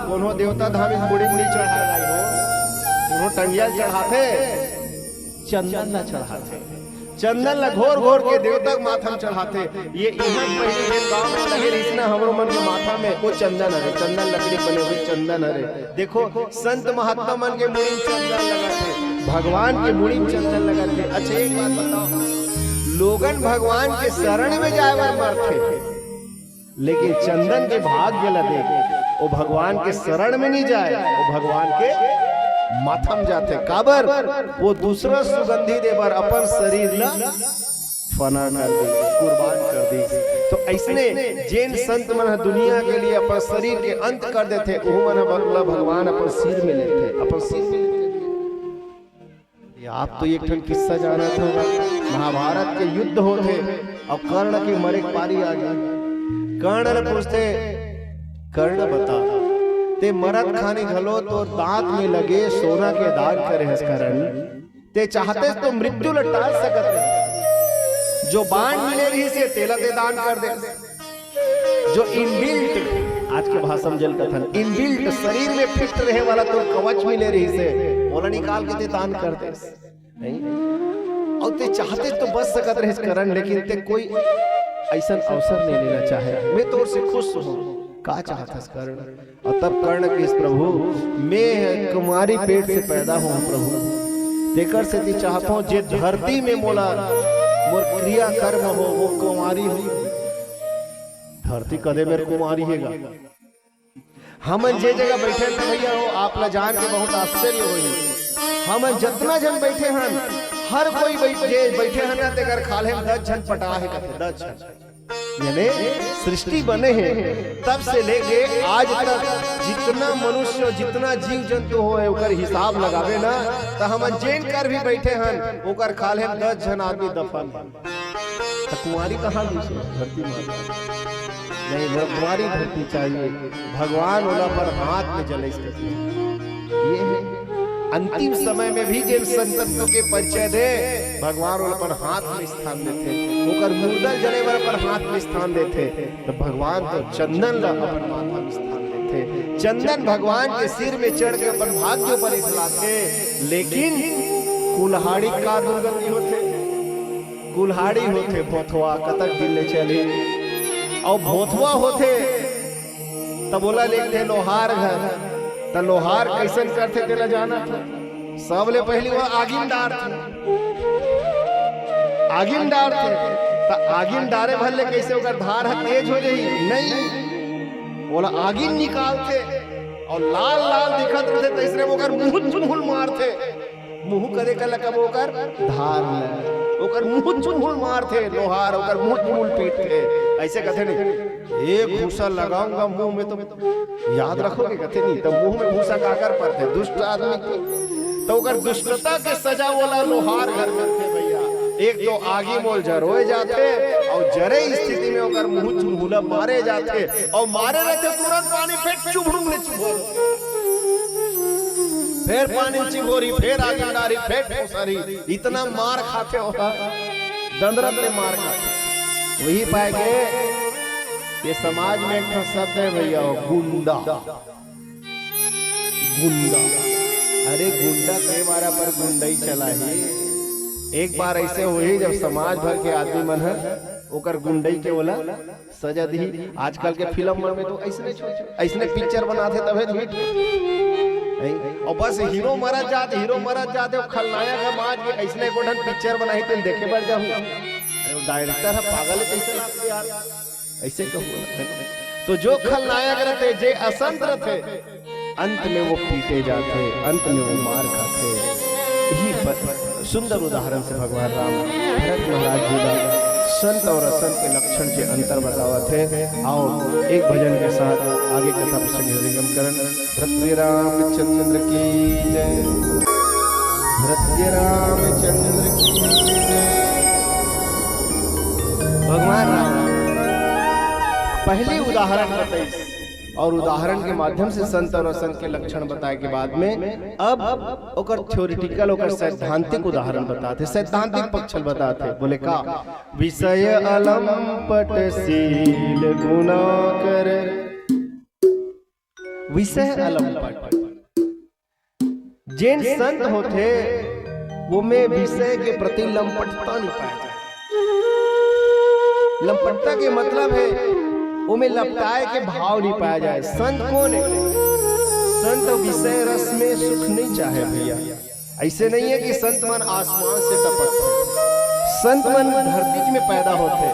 कोनो देवता धाम बुड़ी बुड़ी चढ़ा लाई हो, कोनो टंगिया चढ़ाते चंदन ला चढ़ाते, चंदन ला घोर घोर के देवता माथा चढ़ाते। ये पहले गांव में लगे इसना हमरो मन के माथा में वो चंदन है, चंदन लकड़ी बने हुए चंदन है। देखो संत महात्मा मन के मुड़ी चंदन लगाते, भगवान के मुड़ी चंदन लगाते। अच्छा एक बात बताओ, लोगन भगवान के शरण में जाए बार मरते, लेकिन चंदन के भाग्य ला देख वो भगवान के शरण में नहीं जाए, वो भगवान के माथम जाते। काबर वो दूसरा सुगंधी देवर अपन शरीर ला फना कर दी, कुर्बान कर दी। तो ऐसने जैन संत मन दुनिया के लिए अपन शरीर के अंत कर देते, वो मन भगवान अपन सिर में लेते, अपन सिर में लेते। आप तो एक किस्सा जाना था, महाभारत के युद्ध होते और कर्ण की मरे पारी आ गई। कर्ण पूछते, कर्ण बता ते मरद खाने घलो तो दांत में लगे सोना के दान करे हस करण, ते चाहते तो मृत्यु ल टाल सकत है, जो बाण मिले रही से तेला ते दान कर दे, जो इनबिल्ट आज के भाषा में जल कथन इनबिल्ट शरीर में फिट रहे वाला तो कवच मिले रही से बोला निकाल के ते दान कर दे नहीं। और ते चाहते तो बच सकत रहे करण, लेकिन ते कोई ऐसा अवसर नहीं लेना चाहे। मैं तो से खुश हूँ का चाहता कर्ण। और तब कर्ण के प्रभु मैं कुमारी पेट से पैदा हूँ प्रभु, देकर से ती चाहता हूँ जे धरती में मोला मोर क्रिया कर्म हो वो कुमारी हो, धरती कदे मेरे कुमारी हैगा। हम जे जगह बैठे थे भैया हो आप ला जान के बहुत आश्चर्य होई, हम जितना जन बैठे हन हर कोई बैठे हन ना तेकर खाले 10 जन पटा है कथे 10 जन यानी सृष्टि बने हैं तब से लेके आज तक जितना मनुष्य जितना जीव जंतु हो ओकर हिसाब लगावे ना तो हम जेन कर भी बैठे हन ओकर खाले 10 जन आदमी दफन तो कुंवारी कहाँ धरती नहीं कुंवारी धरती चाहिए भगवान ओला पर हाथ में जले ये है अंतिम समय में भी जिन संतों के परिचय दे भगवान उन पर हाथ में स्थान देते ओकर मुर्दल जले पर हाथ में स्थान देते तो भगवान तो चंदन ला अपन माथा में स्थान देते चंदन भगवान के सिर में चढ़ के अपन भाग्य पर इसलाते लेकिन कुल्हाड़ी का दुर्गति होते कुल्हाड़ी होते भोथवा कतक दिल्ली चले और भोथवा होते तब बोला लेते लोहार घर तो लोहार कैसन करते तेला जाना था सबले पहली वह आगिनदार थे आगिनदार थे तो आगिनदारे भले कैसे ओकर धार तेज हो जाई नहीं बोला आगिन निकालते और लाल लाल दिखत रहते तीसरे ओकर मुंह चुनहुल मारते मुंह करे का लकब ओकर धार ओकर मुंह चुनहुल मारते लोहार ओकर मुंह चुनहुल पीटते ऐसे कहते नहीं एक भूसा लगाऊंगा मुंह में तो याद रखोगे कहते नहीं तो मुंह में भूसा काकर पड़ते दुष्ट आदमी तो अगर दुष्टता के सजा वाला लोहार घर करते भैया एक तो आगे मोल जरोए जाते और जरे स्थिति में अगर मुंह चुनहुला मारे जाते और मारे रहते तुरंत पानी फेंक चुभड़ू में चुभो फिर पानी चिभोरी फिर आगे डारी फेंक सारी इतना मार खाते होगा दंदरत में मार खाते वही पाएंगे ये समाज में एक शब्द है भैया गुंडा गुंडा अरे गुंडा कई बार पर गुंडा ही चला है एक बार ऐसे हुई जब समाज भर के आदमी मन है ओकर गुंडई के बोला सजा दी आजकल के फिल्म में तो ऐसने पिक्चर बनाते तबे हिट और बस हीरो मरत जाते खलनायक है माज के ऐसने गोठन पिक्चर बनाई तो देखे बढ़ जाऊं डायरेक्टर है पागल है कैसे लगते यार ऐसे कहो तो जो खलनायक रहते जे असंत रहते अंत में वो पीटे जाते अंत में वो मार खाते यही सुंदर उदाहरण से भगवान राम भरत महाराज जी का संत और असंत के लक्षण के अंतर बतावत है आओ एक भजन के साथ आगे कथा प्रसंग निगम करण भरत रामचंद्र की जय भरत रामचंद्र की जय भगवान राम पहले उदाहरण बताई और उदाहरण के माध्यम से संत और असंत के लक्षण बताए के बाद में अब ओकर थ्योरेटिकल ओकर सैद्धांतिक उदाहरण बताते सैद्धांतिक पक्ष बताते बोले का विषय अलंपटशील गुना कर विषय अलंपट जिन संत होते वो में विषय के प्रति लंपटता नहीं पाया जाए लंपटता के मतलब है वो में लपटाए के भाव नहीं पाया जाए संत कौन है संत विषय रस में सुख नहीं चाहे भैया ऐसे नहीं है कि संत मन आसमान से टपकते संत मन धरती में पैदा होते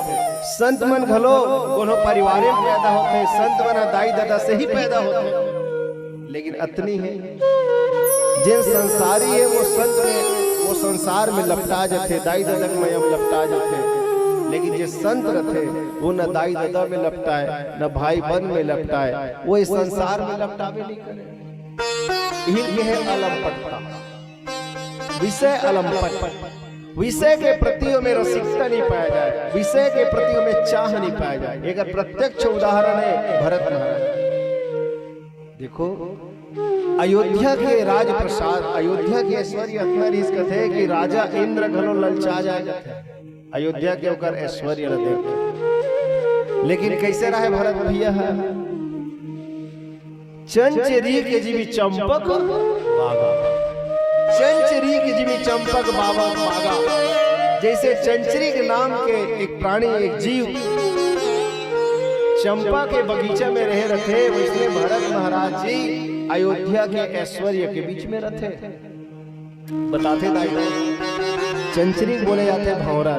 संत मन घलो कोनो परिवार में पैदा होते संत मन दाई दादा से ही पैदा होते लेकिन अतनी है जिन संसारी है वो संत में वो संसार में लपटा जाते दाई दादा में अब लपटा जाते लेकिन जो संत रहते वो न दाई दादा में लपटाए न भाई बहन में लपटाए वो इस संसार में लपटावे नहीं करे यही है अलंपटता विषय अलंपट विषय के प्रति में रसिकता नहीं पाया जाए विषय के प्रति में चाह नहीं पाया जाए एक प्रत्यक्ष उदाहरण है भरत महाराज देखो अयोध्या के राज प्रसाद अयोध्या के ऐश्वर्य इतना रिस्क थे कि राजा इंद्र घलो ललचा जाए अयोध्या के ओकर ऐश्वर्य देख लेकिन कैसे रहे भरत भैया है चंचरी के जीवी चंपक बागा चंचरी के जीवी चंपक बाबा बागा जैसे चंचरी के नाम के एक प्राणी एक जीव चंपा के बगीचा में रहे रखे वैसे भरत महाराज जी अयोध्या के ऐश्वर्य के बीच में रहते बताते चंचरी बोले जाते भौरा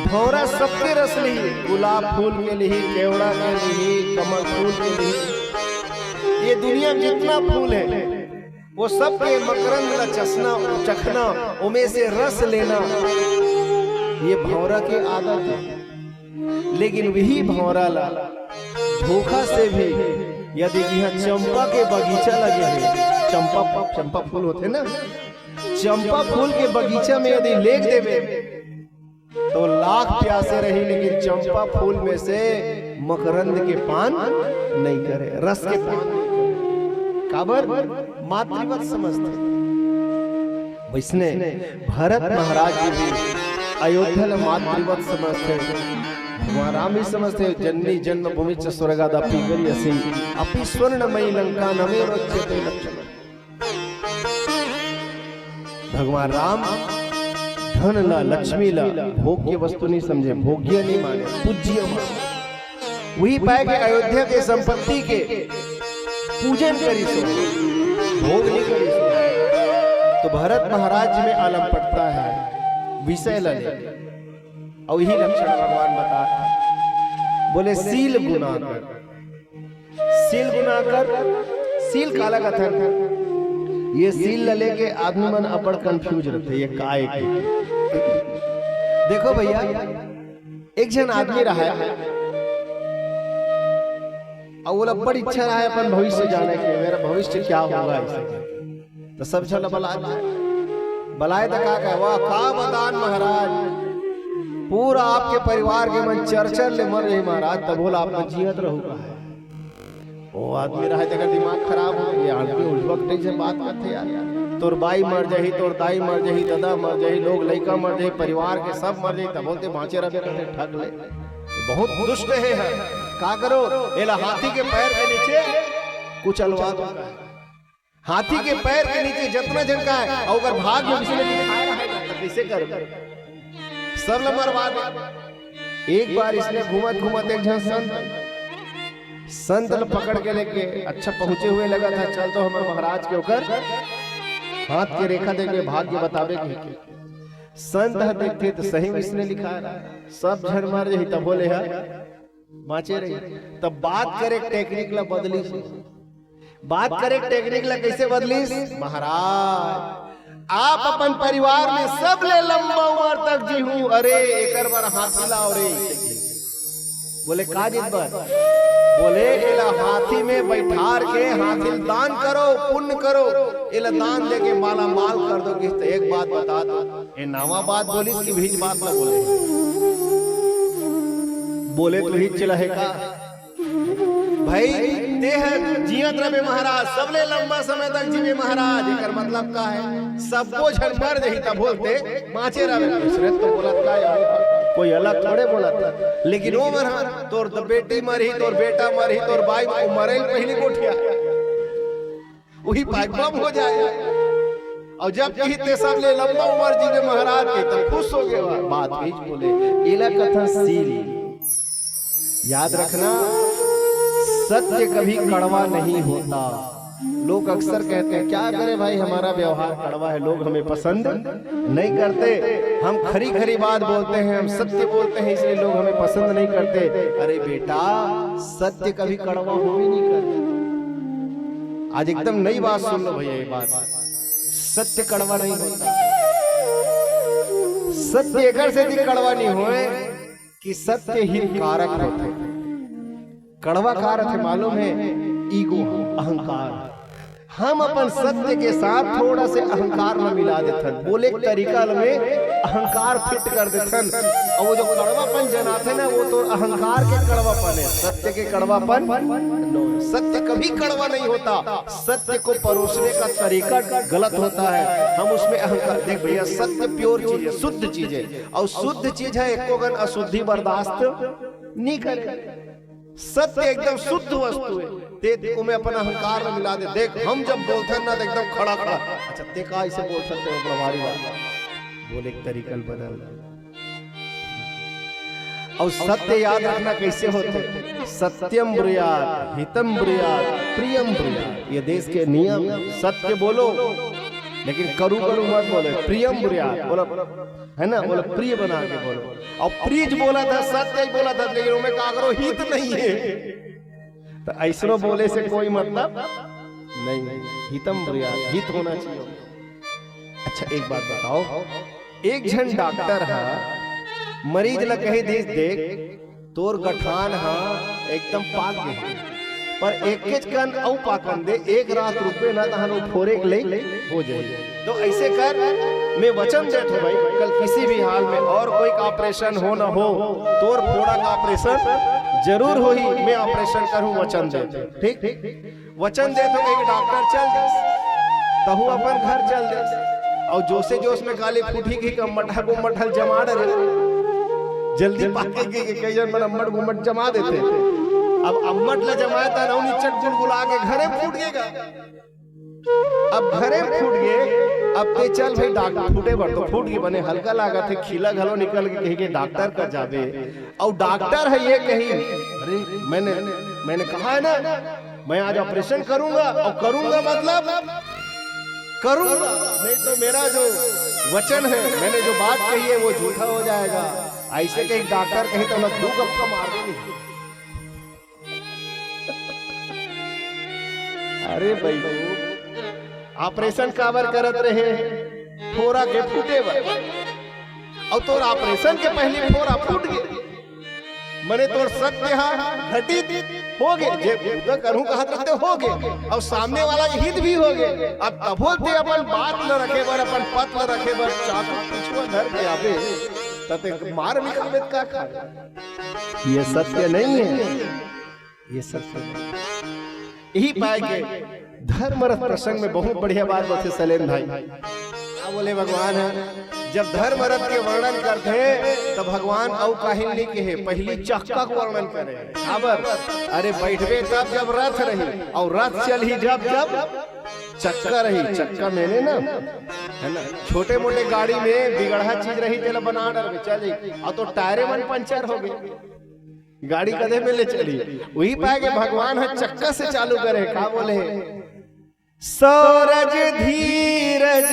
भौरा सबके रस ली गुलाब फूल के लिए केवड़ा के लिए कमल फूल के लिए ये दुनिया में जितना फूल है वो सबके मकरंद ला चसना चखना, उमे से रस लेना, ये भौरा की आदत है। लेकिन वही भौरा ला धोखा से भी यदि यहाँ चंपा के बगीचा लगे हैं, चंपा फूल होते ना, चंपा फूल के बगीचा में यदि लेग देवे तो लाख प्यासे रही, लेकिन चंपा फूल में से मकरंद के पान नहीं करे, रस के पान काबर मातृवत समझते। वैसने भरत महाराज जी भी अयोध्या मातृवत समझते, भगवान राम ही समझते। जननी जन्मभूमि च स्वर्गादपि गरीयसी अपि स्वर्णमयी लंका नमे रच्यते लक्ष्मण। भगवान राम धन ला लक्ष्मी ला भोग्य वस्तु नहीं समझे, भोग्य नहीं माने, पूज्य माने। वही पाए कि अयोध्या के संपत्ति के पूजन करी सो, भोग नहीं करी सो। तो भरत महाराज में आलम पड़ता है विषय लले, और यही लक्षण भगवान बता बोले सील गुना कर, सील गुना कर। सील काला कथन, ये सील लले के आदमी मन अपड़ कंफ्यूज रहते, ये काय के। देखो भैया, एक जन आदमी रहा है और वो बड़ी इच्छा रहा है अपन भविष्य जाने की, मेरा भविष्य क्या होगा इसे। तो सब चल बलाए तो का वाह का बदान महाराज, पूरा आपके परिवार के मन चर्चर ले मर रही महाराज। तब बोला आप जियत रहूंगा है। वो आदमी रहा है, दिमाग खराब हो गया, आदमी उस वक्त से बात करते यार, तोर बाई मर जाही, तोर दाई मर जाही, दादा मर जाही, लोग लड़का मर जाही, परिवार के सब मर जाही। तब बोलते बाँचे रहे करते ठग ले, बहुत दुष्ट है। का करो, एला हाथी के पैर के नीचे कुछ अलवा दो। हाथी के पैर के नीचे जितना जन का है, और अगर भाग में किसी ने दिखाया है तो कैसे कर सब ल मरवा। एक बार इसने घूमत घूमत एक जन संत पकड़ के लेके अच्छा पहुंचे हुए लगा था, चल तो हमारे महाराज के ऊपर हाथ के रेखा देके भाग्य बतावे के। संत देखते तो सही में इसने लिखा है, सब झर मार रही। तब बोले है बाँचे रही। तब बात करे टेक्निक ला बदली, बात करे टेक्निक ला कैसे बदली। महाराज आप अपन परिवार में सब ले लंबा उम्र तक जी हूँ, अरे एक बार हाथी लाओ रे। बोले का जित बार, बोले एला हाथी में बैठार के हाथी दान करो, पुण्य करो, एला दान देके माला माल कर दो। किस एक बात बता दो, ये नावा बात बोली कि भीज बात ना बोले। बोले तो ही चला है का भाई देह जियत रहे महाराज, सबले लंबा समय तक जीवे महाराज। एकर मतलब का है सबको झड़ मर रही तब बोलते बाँचे रहे। तो बोला कोई अलग थोड़े बोला था, लेकिन वो मरा तोर बेटी मरी, तोर बेटा मरी, तोर भाई मरे पहली कोठिया वही बम हो जाए। और जब कहते सब ले लंबा उम्र जीवे महाराज के तब खुश हो गए। बात बीच बोले एला कथा सील याद रखना, सत्य कभी कड़वा नहीं होता। लोग अक्सर कहते हैं क्या करें भाई हमारा व्यवहार कड़वा है, लोग हमें पसंद नहीं करते, हम खरी खरी बात बोलते हैं, हम सत्य बोलते हैं इसलिए लोग हमें पसंद नहीं करते। अरे बेटा सत्य कभी कड़वा हो भी नहीं करता। आज एकदम नई बात सुन लो भैया, ये बात सत्य कड़वा नहीं होता। सत्य एकर से भी कड़वा नहीं होए कि सत्य ही कारक होते। कड़वा कारक है मालूम है, ईगो अहंकार। हम अपन सत्य के साथ थोड़ा से अहंकार में मिला देथन, बोले तरीका में अहंकार फिट कर देथन। और वो जो कड़वापन जनाते ना वो तो अहंकार के कड़वापन है, सत्य के कड़वापन। सत्य कभी कड़वा नहीं होता, सत्य को परोसने का तरीका गलत होता है, हम उसमें अहंकार। देख भैया सत्य प्योर चीज है, शुद्ध चीज है, और शुद्ध चीज है एको गन अशुद्धि बर्दाश्त नहीं करे। सत्य एकदम शुद्ध वस्तु है, ते को में अपना अहंकार में मिला दे। देख हम जब बोलते ना तो एकदम खड़ा खड़ा, अच्छा ते का ऐसे बोलते हो प्रभारी बात बोले एक तरीका बदल। और सत्य याद रखना कैसे होते, सत्यम ब्रूयात हितम ब्रूयात प्रियम ब्रूयात, ये देश के नियम। सत्य बोलो लेकिन करू मत बोले, प्रियम ब्रूयात बोलो है ना, बोलो प्रिय बना के बोलो। और प्रीज बोला था, सत्य ही बोला था, लेकिन उनमें का करो हित नहीं है, तो ऐसो बोले से कोई मतलब नहीं, हितम ब्रिया, हित होना चाहिए। अच्छा एक बात बताओ, एक जन डॉक्टर है मरीज ला कही देख तोर गठान हा एकदम पाक गए, पर एक कन औ पाकन दे, एक रात रुपए ना तहन फोरे ले हो जाए। तो ऐसे कर, मैं वचन देता हूँ भाई, कल किसी भी हाल में और कोई का ऑपरेशन हो ना हो, तोर फोड़ा का ऑपरेशन जरूर हो ही, मैं ऑपरेशन करूँ, वचन दे। ठीक वचन दे तो एक डॉक्टर चल दे, तहु अपन घर चल दे, और जोसे जोश में गाली फूटी की मठा को मठल जमा डरे, जल्दी पाके के कई जन मन अम्मट गुम्मट जमा देते। अब अम्मट ला जमाया था नौनी चट गुलगुला के घरे फूट गएगा। अब घरे फूट गए, अब ते चल भाई डॉक्टर फूटे बर तो फूट गए, बने हल्का लागा थे, खिला घलो निकल के कही के डॉक्टर का जावे, और डॉक्टर है ये कही अरे मैंने कहा है ना मैं आज ऑपरेशन करूंगा, और करूंगा मतलब करूंगा, नहीं तो मेरा जो वचन है, मैंने जो बात कही है वो झूठा हो जाएगा। ऐसे कहीं डॉक्टर कहे तो ना दू गप्पा मार देंगे। अरे भाई ऑपरेशन काबर करत रहे, फोरा के फूटे बर, और तोर ऑपरेशन के पहले फोरा फूट गए, मने तोर सत्य घटित हो गए, जे पूजा करूं कहत रहते हो गए, और सामने वाला हित भी हो गए। अब तब बोलते अपन बात न रखे बर, अपन पत न रखे बर, चाकू पिछुआ धर के आवे तते मार भी खावे का खा। ये सत्य नहीं है, ये सत्य नहीं। यही पाए के धर्म रथ प्रसंग में बहुत बढ़िया बात बोलते सलेम भाई, क्या बोले भगवान है, जब धर्म रथ के वर्णन करते हैं तो भगवान औ काहिल नहीं के पहली चक्का को वर्णन करे। खबर अरे बैठवे तब जब रथ रही, और रथ चल ही जब चक्का रही। चक्का मैंने ना है ना, छोटे मोटे गाड़ी में बिगड़ा चीज रही तेला बना डर चली, और तो टायरे मन पंचर हो गए, गाड़ी कदे में ले चली। वही पाए के भगवान है चक्का से चालू करे। क्या बोले, सूरज धीरज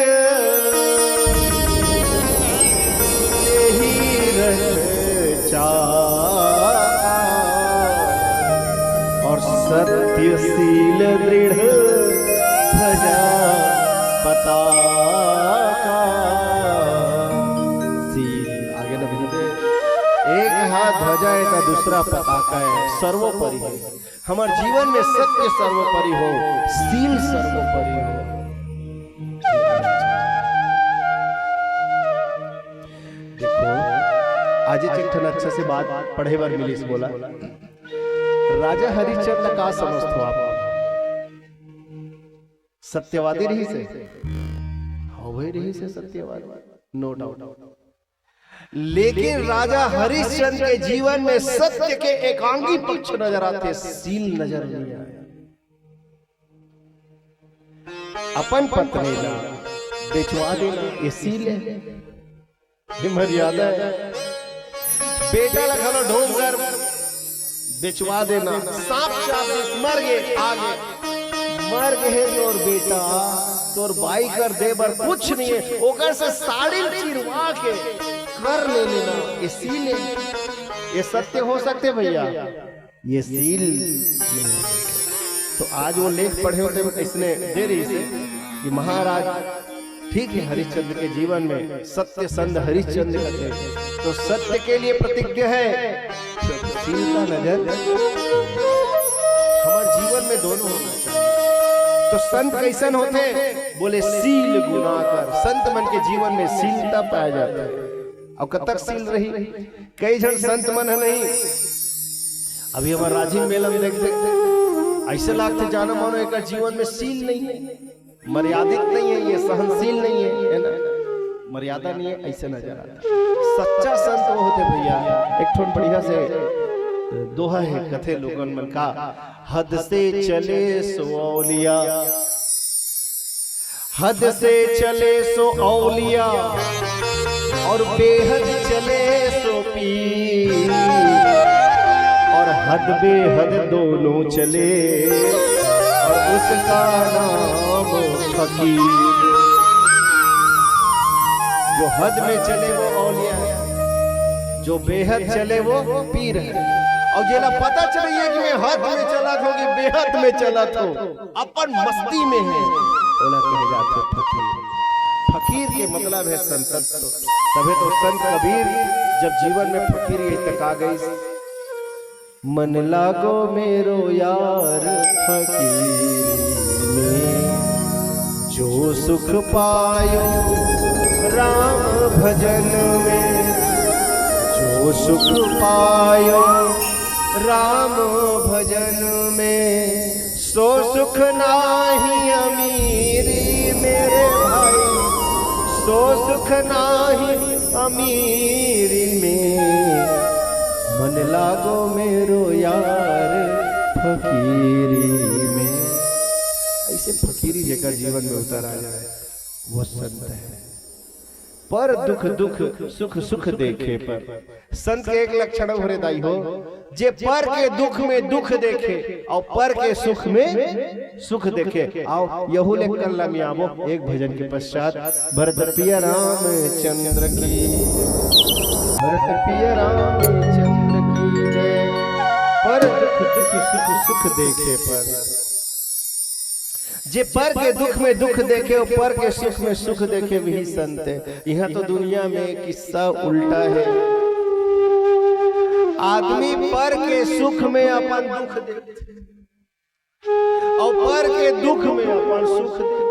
और सत्यशील दृढ़ ध्वजा पताका। आगे ना बिनते, एक हाथ ध्वजा है तो दूसरा पताका है, सर्वोपरि है। हमारे जीवन में सत्य सर्वोपरि हो, शील सर्वोपरि हो। आज एक ठन अच्छा से बात पढ़े बार मिली से बोला, राजा हरिश्चंद्र का समझते हो आप, सत्यवादी रही से हो रही से सत्यवादी, नो डाउट। लेकिन राजा हरिश्चंद्र के जीवन में सत्य के एकांगी पक्ष नजर आते, शील नजर नहीं आया। अपन पत्नी ला बेचवा देना ये शील है, ये मर्यादा है। बेटा ला घलो ढोंग कर बेचवा देना, सांप चाप मर गए, आगे मर गए तोर बेटा, तोर बाई कर दे बर कुछ नहीं है, ओकर से साड़ी चिरवा के कर ले लेना, ये सील है। ये सत्य हो सकते भैया, ये सील। तो आज वो लेख पढ़े होते इसने दे रही से कि महाराज ठीक है, हरिश्चंद्र के जीवन में सत्य संध हरिश्चंद्र करते, तो सत्य के लिए प्रतिज्ञा है, शील का नजर हमारे जीवन में दोनों होना चाहिए। तो संत कैसन होते, बोले शील गुना कर। संत मन के जीवन में शीलता पाया जाता है। और कब तक शील रही, कई जन संत मन है नहीं। अभी हमारे राजीव मेला में देखते ऐसे लागते जाना मानो एक जीवन में शील नहीं है, मर्यादित नहीं है, ये सहनशील नहीं है ना, मर्यादा नहीं है, ऐसे नजर आता। सच्चा संत वो होते भैया, एक थोड़ा बढ़िया से दोहा है कथे लोगन मन का, हद से चले सो औलिया, हद से चले सो औलिया, और बेहद चले सो पीर, और हद बेहद दोनों चले, और उसका नाम फकीर। जो हद में चले वो औलिया है, जो बेहद चले वो पीर है, और जेला पता चलिए कि मैं हद में चला था कि बेहद में चला था, अपन मस्ती में है, ओला कहे जाते फकीर। फकीर के मतलब है संतत्व। तभी तो संत कबीर जब जीवन में फकीर यही तक आ गई, मन लागो मेरो यार फकीर में, जो सुख पायो राम भजन में, जो सुख पायो राम भजन में, सो सुख नाही अमीरी मेरे भाई, सो सुख नाही अमीरी में, मन लागो मेरो यार फकीरी में। ऐसे फकीरी जेकर जीवन में उतर आ जाए वो संत है। पर दुख दुख सुख सुख देखे पर, संत के एक लक्षण भरे दाई हो, जे पर के दुख में दुख देखे और पर के सुख में सुख देखे। आओ यहू ले कर लमियाबो एक भजन के पश्चात। भरत पिया रामचंद्र की, भरत पिया रामचंद्र की जय। पर दुख दुख सुख सुख देखे पर, जे पर के दुख में दुख देखे और पर के सुख में सुख देखे वही संत है। यहाँ तो दुनिया में किस्सा उल्टा है, आदमी पर के सुख में अपन दुख देते और पर के दुख में अपन सुख देते।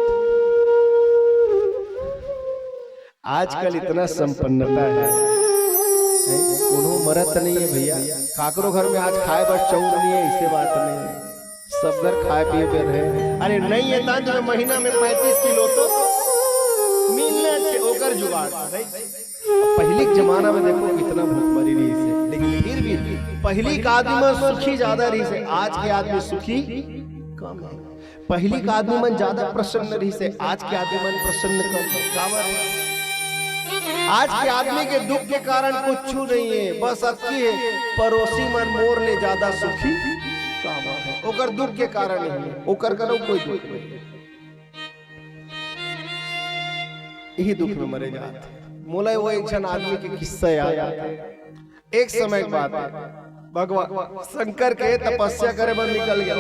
आजकल इतना संपन्नता है, कोनो मरत नहीं है भैया, काकरो घर में आज खाए बस चौर नहीं है, इससे बात नहीं है, सब घर खाए पिए पे रहे। अरे नहीं है तान जो महीना में 35 किलो तो मिलना चाहिए, ओकर जुगाड़। पहली के जमाना में देखो कितना भूखमरी रही से, लेकिन फिर भी पहली का आदमी सुखी ज्यादा रही से, आज के आदमी सुखी कम है। पहली का आदमी मन ज्यादा प्रसन्न रही से, आज के आदमी मन प्रसन्न कम है। आज के आदमी के दुख के कारण कुछ नहीं है, बस अक्की है पड़ोसी मन मोर ले ज्यादा सुखी काम है, ओकर दुख के कारण नहीं है, ओकर करो कोई दुख नहीं, यही दुख में मरे जाते। मोला वो एक जन आदमी के किस्सा याद आता है। एक समय की बात है, भगवान शंकर के तपस्या करे बर निकल गया,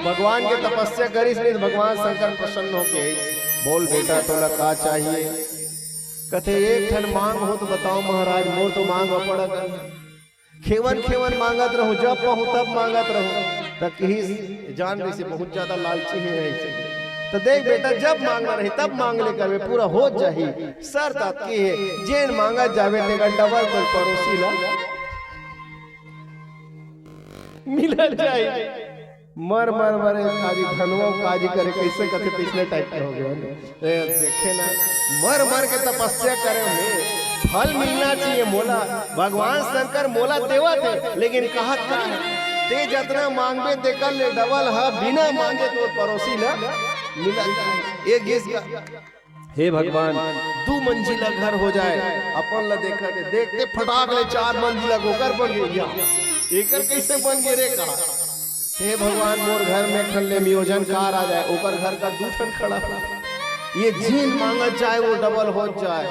भगवान के तपस्या करी नहीं, भगवान शंकर प्रसन्न होके बोल बेटा तोला का चाहिए। कथे एक ठन मांग हो तो बताओ महाराज, मोर तो मांग पड़ा खेवन खेवन मांगत रहो, जब पाऊं तब मांगत रहो, तब ही जान रही से बहुत ज्यादा लालची है ऐसे। तो देख बेटा जब मांगना रही तब मांग ले करवे, पूरा हो जाही। शर्त आपकी है जेन मांगा जावे तेगा डबल तो पड़ोसी ला मिल जाए। मर मर मरे काजी धनवा काजी करे कैसे कथे पिछले टाइप के हो गए देखे ना, मर मर के तपस्या करे में फल मिलना चाहिए। मोला भगवान शंकर मोला देवा थे, लेकिन कहा था ते जितना मांगबे देकर ले डबल है, बिना मांगे तो पड़ोसी ला मिला जाए। एक गीत का हे भगवान 2 मंजिला घर हो जाए, अपन ला देखा के देखते फटाक ले 4 मंजिला गोकर बन गया, एकर कैसे बन गए रे का। हे भगवान मोर घर में खन ले मियोजन कार आ जाए, ऊपर घर का 2 ठन खड़ा, ये जीन मांगा जाए वो डबल हो जाए।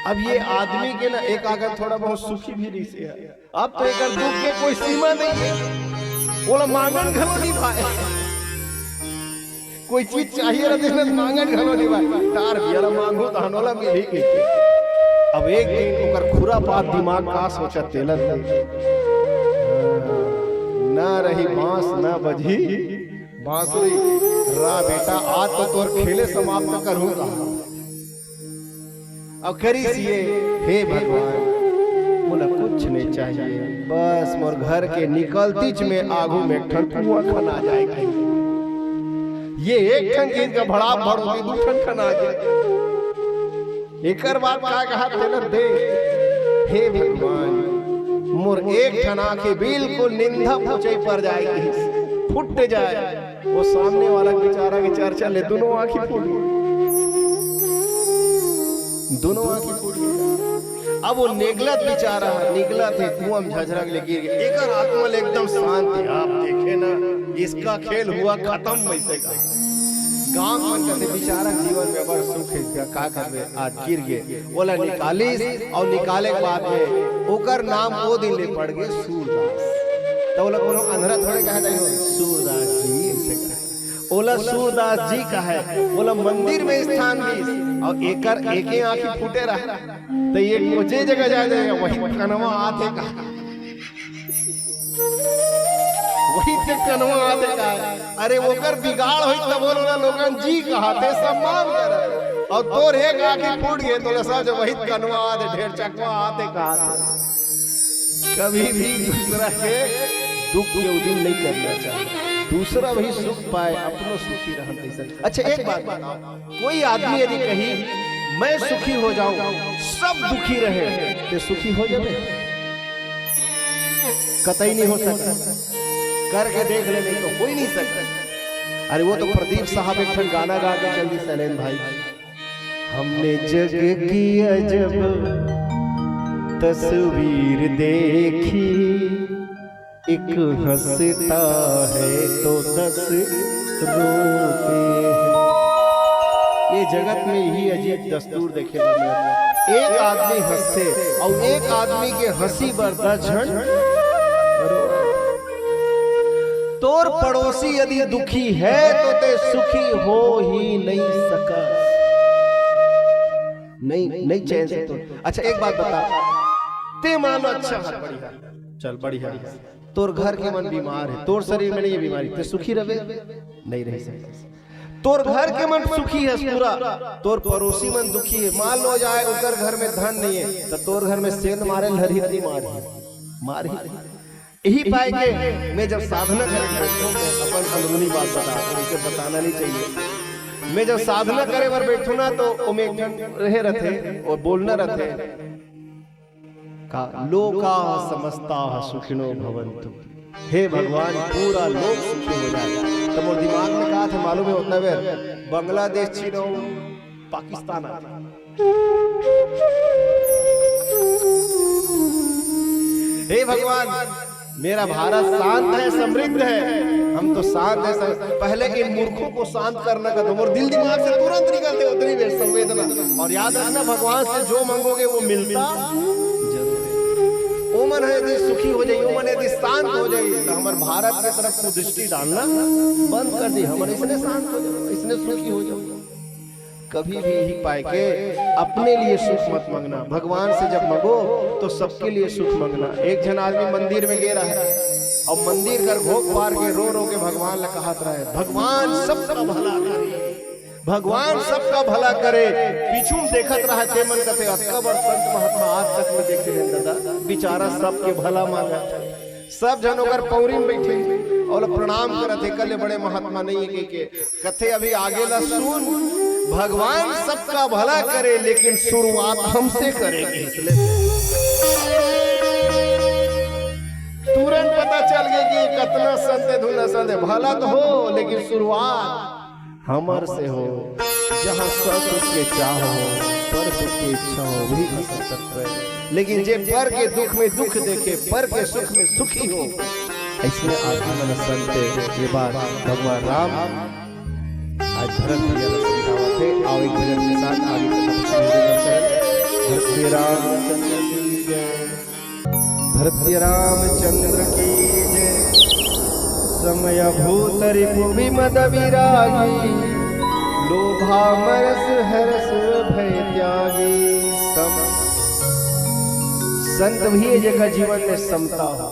अब ये आदमी के ना एक आगर थोड़ा बहुत सुखी भी नहीं से है, अब तो एक दुख के कोई सीमा नहीं है, बोला मांगन घलो नहीं पाए, कोई चीज चाहिए रहते ना मांगन घलो नहीं पाए, तार बियाला मांगो तो हनोला में ही कहते। अब एक दिन ओकर खुरा बात दिमाग का सोचा तेलन ना रही बांस ना बजी बांसुरी, रा बेटा आज तो तोर खेले समाप्त करूंगा। अब करी सिए हे भगवान मोला कुछ नहीं चाहिए, बस मोर घर के निकलतीच में आगू में ठन कुआं खना जाएगा। ये एक ठन चीज का भड़ा भड़ोगी 2 ठन खना जाए, एकर बात का कहा तेना दे। हे भगवान मोर एक ठन आंखें बिल्कुल निंदा पूछे पर जाएगी, फुट जाए, वो सामने वाला बेचारा की चर्चा ले दोनों आंखें फूट गई, दोनों आंखें फूट गई। अब वो निगलत बेचारा निगला थे कुआं में झझरा के गिर गया, एकर आत्मा एकदम शांत है। आप देखे ना इसका खेल हुआ खत्म वैसे का। गांव मन का बेचारा जीवन में बड़ सुख है, का करबे आज गिर गए, बोला निकालिस और निकाले के बाद में ओकर नाम वो दिन ले पड़ गए सूरदास। तो बोला कोनो अंधरा थोड़े कहा जाए सूरदास जी ऐसे कहा, बोला सूरदास जी का है, बोला मंदिर में स्थान भी और एक ही आंखी फूटे रहा तो ये मुझे जगह जाएगा वही कनवा आते का, वही ते कनवा आते का। अरे वो कर बिगाड़ हुई तब बोलो ना लोगन जी कहते सम्मान कर और तोर एक आंखी फूट गए तो सब जो वही कनवा आते ढेर चकवा आते कहते। कभी भी दूसरा के दुख के उदिन नहीं करना चाहिए, दूसरा वही सुख पाए अपनो सुखी रहते। अच्छा एक बात बताओ, कोई आदमी यदि कही मैं सुखी हो जाऊं सब दुखी रहे तो सुखी हो जाए? कतई नहीं हो सकता, करके देख ले नहीं तो हो ही नहीं सकता। अरे वो तो प्रदीप साहब एक फिर गाना गा के चल दी सैलेन भाई, हमने जग की अजब तस्वीर देखी, एक हंसता है तो 10 रोते हैं। ये जगत में यही अजीब दस्तूर देखे बने, एक आदमी हंसते और एक आदमी के हंसी बर्दाश्त तोर पड़ोसी यदि दुखी है तो ते सुखी हो ही नहीं सका, नहीं चैन से तो। अच्छा एक बात बता, ते मानो अच्छा है बढ़िया चल बढ़िया, तोर घर के मन बीमार है, तोर शरीर में नहीं है बीमारी, ते सुखी रहे नहीं रह सकते। तोर घर के मन सुखी है पूरा, तोर पड़ोसी मन दुखी है, मान लो जाए उनकर घर में धन नहीं है तो तोर घर में सेंध मारे लहरी मार ही। यही पाए के मैं जब साधना करे अपन अंदरूनी बात बता बताना नहीं चाहिए, मैं जब साधना करे पर बैठू ना तो मैं एक जन रहे रहते और बोलना रहते का लोका समस्ता सुखिनो भवन्तु, हे भगवान पूरा लोग सुखी हो जाए। तो मोर दिमाग में कहा था मालूम है उतना बेर बांग्लादेश चीन पाकिस्तान हे भगवान मेरा भारत शांत है समृद्ध है, हम तो शांत है पहले इन मूर्खों को शांत करना का तो दिल दिमाग से तुरंत निकलते उतनी देर संवेदना। और याद रखना भगवान से जो मांगोगे वो मिलता जरूर। ओमन है यदि सुखी हो जाए, ओमन यदि शांत हो जाए तो हमारे भारत की तरफ को दृष्टि डालना बंद कर दी, हमारे इसने शांत हो जाओ इसने सुखी हो जाओ। कभी भी ही पाए के अपने लिए सुख मत मांगना, भगवान से जब मांगो तो सबके लिए सुख मांगना। एक जन आदमी मंदिर में गया है और मंदिर कर घोक पार के रो के भगवान ला कहत रहे भगवान सबका भला करे, भगवान सबका भला करे। पीछू देखत रहा थे मन कते अतका बड़ संत महात्मा आज तक में देखे हैं दादा, बेचारा सबके भला मांगा, सब जन ओकर पौरी में बैठे और प्रणाम करत है, कल बड़े महात्मा नहीं है के कथे अभी आगे ला सुन, भगवान सबका भला करे लेकिन शुरुआत हमसे करेंगे। इसलिए तुरंत पता चल गया कि कितना संत धुना संत भला तो हो लेकिन शुरुआत हमर से हो। जहाँ सब के चाह हो पर की इच्छा हो भी सकता है, लेकिन जे पर के दुख में दुख देखे पर के सुख में सुखी हो, इसलिए आत्मा मन संत ये बात भगवान राम आज भरत थे आओ एक भजन के साथ आगे भरत रामचंद्र की जय, भरत रामचंद्र की जय। समय भूत रिपु विमद विरागी, लोभा मरस हरस भय त्यागी। संत भी जगह जीवन में समता हो,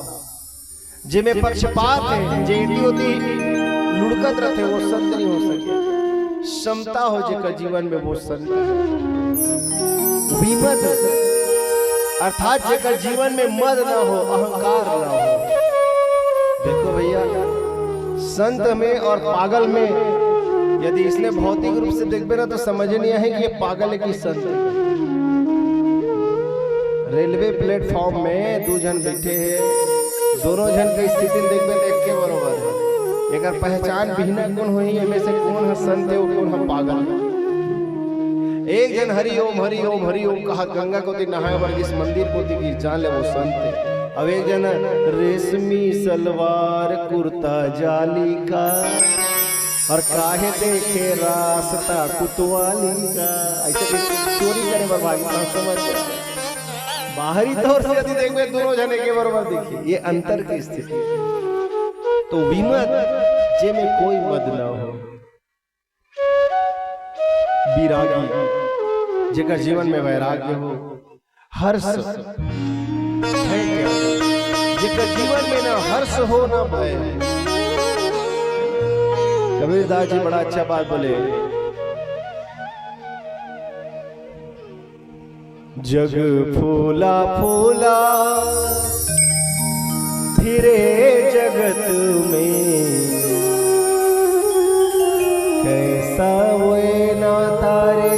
जिमें पक्षपात है जेती होती लुढ़कत रहते वो संत नहीं हो सके। समता हो जेकर जीवन में वो संत विमद अर्थात जेकर जीवन में मद ना हो अहंकार ना हो। देखो भैया संत में और पागल में यदि इसने भौतिक रूप से देखबे ना तो समझ नहीं आए कि ये पागल है कि संत। रेलवे प्लेटफॉर्म में दो जन बैठे हैं, दोनों जन की स्थिति देखबे देख के बरोबर है, एकर पहचान भिन्न कौन होई है में से कौन है संत है और कौन है पागल है। एक जन हरि ओम हरि ओम हरि ओम कहा गंगा को ती नहाए वर इस मंदिर को ती की जान ले वो संत है। अब एक जन रेशमी सलवार कुर्ता जाली का और काहे देखे रास्ता कुतवाली का, ऐसे चोरी करे बर्बादी ना समझ बाहरी तौर से यदि देखबे दोनों जने के बराबर देखिए ये अंतर की स्थिति। तो विमद जे में कोई मद न हो, विरागी जेकर जीवन में वैराग्य हो, हर्ष है क्या? जेकर जीवन में ना हर्ष हो ना भय। कबीरदास जी बड़ा अच्छा बात बोले, जग फूला फूला फिरे जगत में, कैसा हुए ना तारे।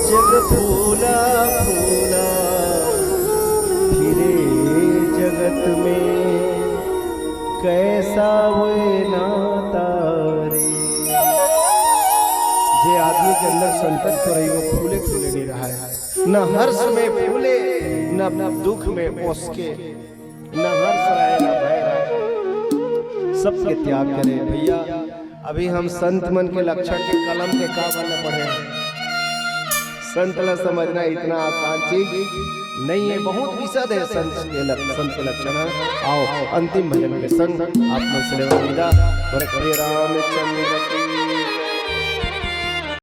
जग फूला फूला फिरे जगत में, कैसा हुए ना तारे। जे आदमी के अंदर संकट तो रही वो फूले फूले नहीं रहा है, न हर्ष में फूले न दुख में ओसके, न हर्ष रहे न भय रहे, सबके त्याग करे। भैया अभी हम संत मन के लक्षण के कलम के काबल न पढ़े हैं। संत न समझना इतना आसान चीज नहीं है, बहुत विशद है संत के लक्षण। आओ अंतिम भजन के संग आप मन से विदा। रामचंद्र की